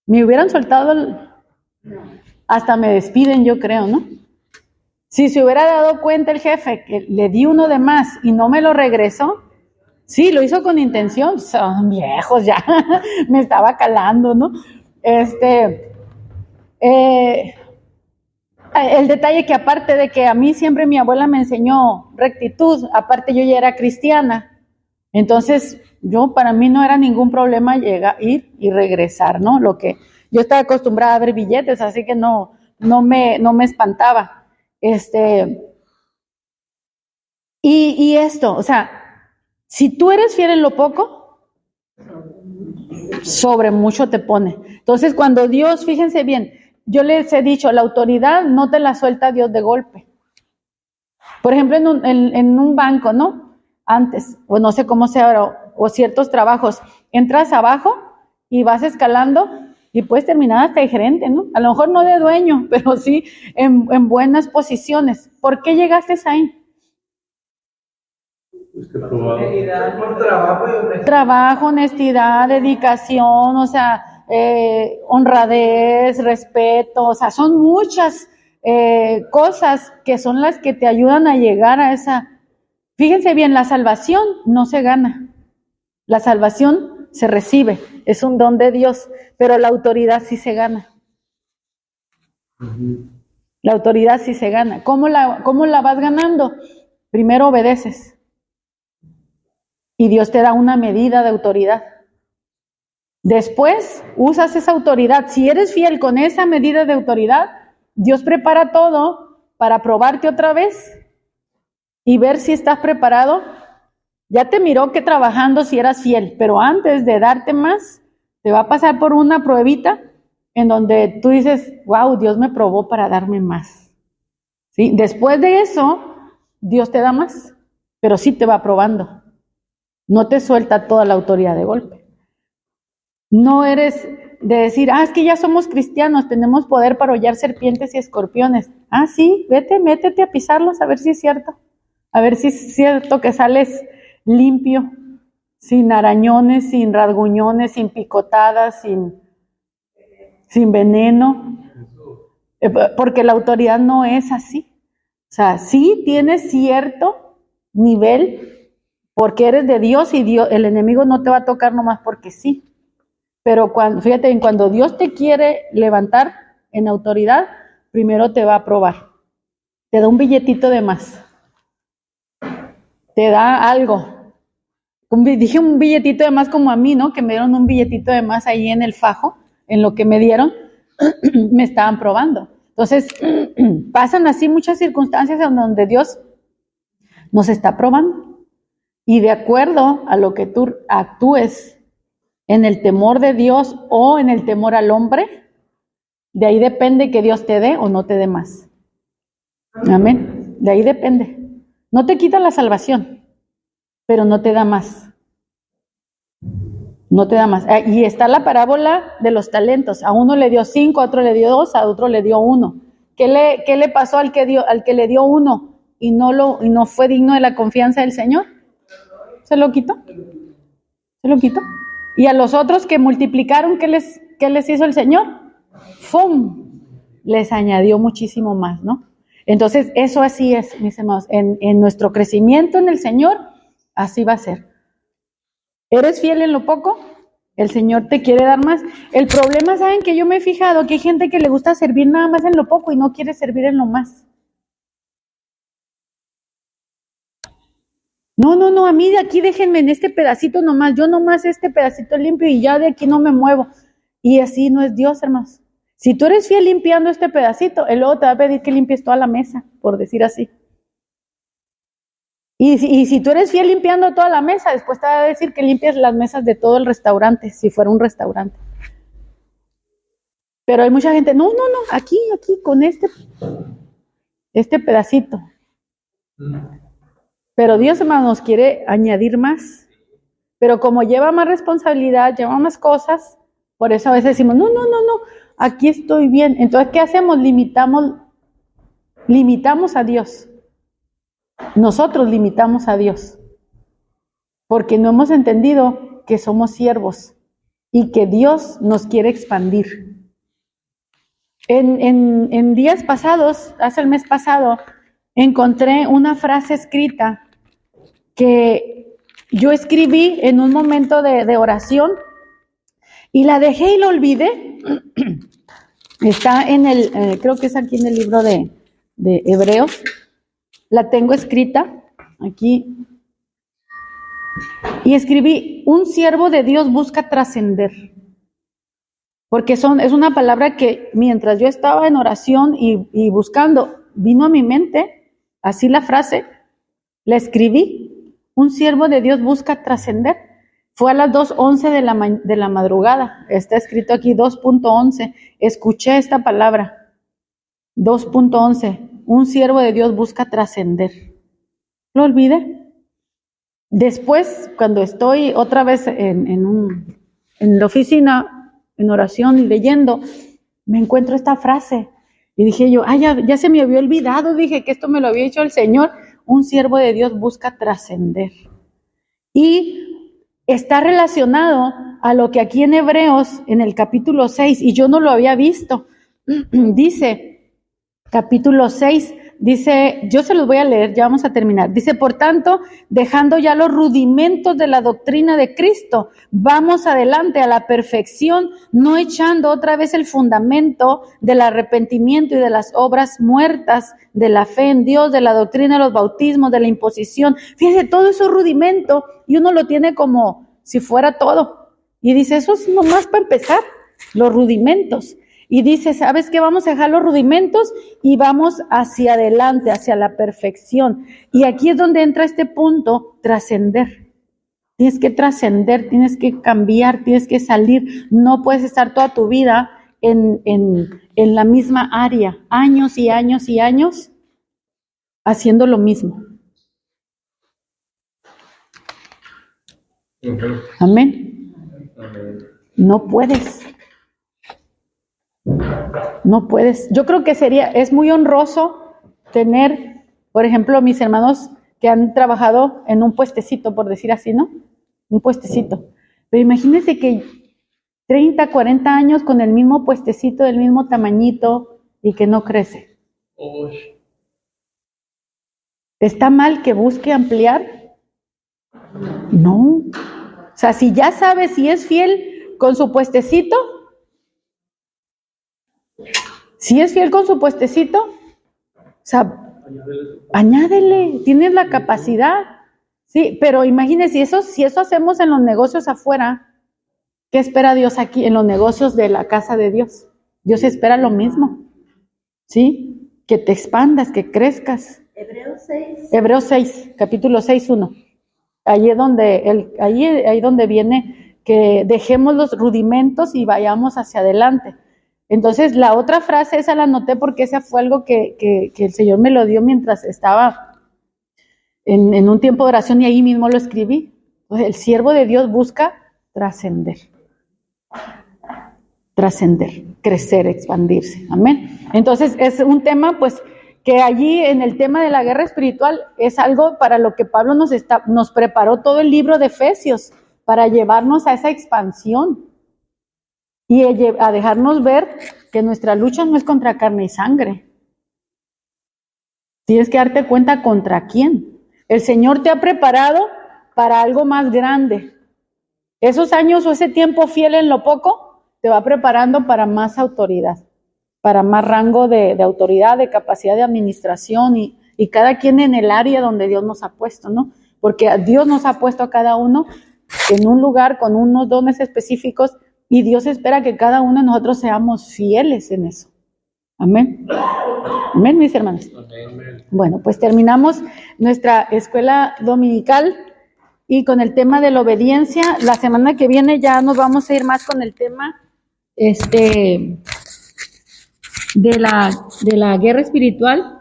Speaker 1: me hubieran soltado hasta me despiden, yo creo, ¿no? Si se hubiera dado cuenta el jefe que le di uno de más y no me lo regresó, sí, lo hizo con intención, son viejos ya, me estaba calando, ¿no? El detalle que aparte de que a mí siempre mi abuela me enseñó rectitud, aparte yo ya era cristiana, entonces para mí no era ningún problema ir y regresar, ¿no? Lo que yo estaba acostumbrada a ver billetes, así que no me espantaba. Y esto, o sea, si tú eres fiel en lo poco, sobre mucho te pone. Entonces, cuando Dios, fíjense bien, yo les he dicho, la autoridad no te la suelta Dios de golpe. Por ejemplo, en un banco, ¿no? Antes, o no sé cómo sea ahora, o ciertos trabajos, entras abajo y vas escalando y puedes terminar hasta de gerente, ¿no? A lo mejor no de dueño, pero sí en buenas posiciones. ¿Por qué llegaste ahí?
Speaker 2: Por trabajo y honestidad.
Speaker 1: Trabajo, honestidad, dedicación, o sea, honradez, respeto, o sea, son muchas cosas que son las que te ayudan a llegar a esa. Fíjense bien, la salvación no se gana, la salvación se recibe, es un don de Dios, pero la autoridad sí se gana. La autoridad sí se gana. ¿Cómo la vas ganando? Primero obedeces. Y Dios te da una medida de autoridad. Después usas esa autoridad. Si eres fiel con esa medida de autoridad, Dios prepara todo para probarte otra vez y ver si estás preparado. Ya te miró que trabajando si eras fiel, pero antes de darte más, te va a pasar por una pruebita en donde tú dices, wow, Dios me probó para darme más. ¿Sí? Después de eso, Dios te da más, pero sí te va probando. No te suelta toda la autoridad de golpe. No eres de decir, es que ya somos cristianos, tenemos poder para hollar serpientes y escorpiones. Sí, métete a pisarlos a ver si es cierto. A ver si es cierto que sales limpio, sin arañones, sin rasguñones, sin picotadas, sin veneno. Porque la autoridad no es así. O sea, sí tienes cierto nivel porque eres de Dios y el enemigo no te va a tocar nomás porque sí. Pero cuando Dios te quiere levantar en autoridad, primero te va a probar. Te da un billetito de más. Te da algo. Dije un billetito de más como a mí, ¿no? Que me dieron un billetito de más ahí en el fajo, en lo que me dieron, me estaban probando. Entonces, pasan así muchas circunstancias en donde Dios Nos está probando. Y de acuerdo a lo que tú actúes en el temor de Dios o en el temor al hombre, de ahí depende que Dios te dé o no te dé más. Amén. De ahí depende. No te quita la salvación, pero no te da más. No te da más. Y está la parábola de los talentos. A uno le dio 5, a otro le dio 2, a otro le dio 1. ¿Qué le pasó al que le dio 1 y no fue digno de la confianza del Señor? Se lo quitó. Se lo quitó. Y a los otros que multiplicaron, ¿qué les hizo el Señor? ¡Fum! Les añadió muchísimo más, ¿no? Entonces, eso así es, mis hermanos. En nuestro crecimiento en el Señor, así va a ser. ¿Eres fiel en lo poco? El Señor te quiere dar más. El problema, ¿saben? Que yo me he fijado que hay gente que le gusta servir nada más en lo poco y no quiere servir en lo más. No, a mí de aquí déjenme en este pedacito nomás, yo nomás este pedacito limpio y ya de aquí no me muevo. Y así no es Dios, hermanos. Si tú eres fiel limpiando este pedacito, él luego te va a pedir que limpies toda la mesa, por decir así. Y si tú eres fiel limpiando toda la mesa, después te va a decir que limpies las mesas de todo el restaurante, si fuera un restaurante. Pero hay mucha gente, no, aquí, con este pedacito. Pero Dios, hermano, nos quiere añadir más. Pero como lleva más responsabilidad, lleva más cosas, por eso a veces decimos, no, aquí estoy bien. Entonces, ¿qué hacemos? Limitamos a Dios. Nosotros limitamos a Dios. Porque no hemos entendido que somos siervos y que Dios nos quiere expandir. En días pasados, hace el mes pasado, encontré una frase escrita que yo escribí en un momento de oración y la dejé y la olvidé. Está creo que es aquí en el libro de Hebreos. La tengo escrita aquí. Y escribí, un siervo de Dios busca trascender. Porque es una palabra que mientras yo estaba en oración y buscando, vino a mi mente, así la frase, la escribí. Un siervo de Dios busca trascender. Fue a las 2:11 de la madrugada. Está escrito aquí 2.11. Escuché esta palabra. 2.11. Un siervo de Dios busca trascender. Lo olvidé. Después, cuando estoy otra vez en la oficina, en oración y leyendo, me encuentro esta frase. Y dije yo, ya se me había olvidado. Dije que esto me lo había dicho el Señor. Un siervo de Dios busca trascender. Y está relacionado a lo que aquí en Hebreos, en el capítulo 6, y yo no lo había visto, dice, capítulo 6, dice, yo se los voy a leer, ya vamos a terminar. Dice, por tanto, dejando ya los rudimentos de la doctrina de Cristo, vamos adelante a la perfección, no echando otra vez el fundamento del arrepentimiento y de las obras muertas, de la fe en Dios, de la doctrina de los bautismos, de la imposición. Fíjense, todo eso es rudimento y uno lo tiene como si fuera todo. Y dice, eso es nomás para empezar, los rudimentos. Y dice, ¿sabes qué? Vamos a dejar los rudimentos y vamos hacia adelante, hacia la perfección. Y aquí es donde entra este punto, trascender. Tienes que trascender, tienes que cambiar, tienes que salir. No puedes estar toda tu vida en la misma área, años y años y años, haciendo lo mismo. Amén. No puedes. No puedes. Yo creo que es muy honroso tener, por ejemplo, mis hermanos que han trabajado en un puestecito, por decir así, ¿no? Un puestecito. Pero imagínense que 30, 40 años con el mismo puestecito, del mismo tamañito y que no crece. ¿Está mal que busque ampliar? No. O sea, si ya sabe si es fiel con su puestecito, o sea, añádele, tienes la capacidad. Sí, pero imagínese, si eso hacemos en los negocios afuera, ¿qué espera Dios aquí en los negocios de la casa de Dios? Dios espera lo mismo, ¿sí? Que te expandas, que crezcas. Hebreos 6, capítulo 6, 1. Ahí es donde, ahí donde viene que dejemos los rudimentos y vayamos hacia adelante. Entonces, la otra frase, esa la anoté porque esa fue algo que el Señor me lo dio mientras estaba en un tiempo de oración y ahí mismo lo escribí. Entonces, el siervo de Dios busca trascender, crecer, expandirse. Amén. Entonces, es un tema, pues, que allí en el tema de la guerra espiritual es algo para lo que Pablo nos preparó todo el libro de Efesios, para llevarnos a esa expansión y a dejarnos ver que nuestra lucha no es contra carne y sangre. Tienes que darte cuenta contra quién. El Señor te ha preparado para algo más grande. Esos años o ese tiempo fiel en lo poco te va preparando para más autoridad, para más rango de autoridad, de capacidad de administración y cada quien en el área donde Dios nos ha puesto, ¿no? Porque Dios nos ha puesto a cada uno en un lugar con unos dones específicos y Dios espera que cada uno de nosotros seamos fieles en eso. Amén. Amén, mis hermanos. Amén. Bueno, pues terminamos nuestra escuela dominical y con el tema de la obediencia. La semana que viene ya nos vamos a ir más con el tema de la guerra espiritual.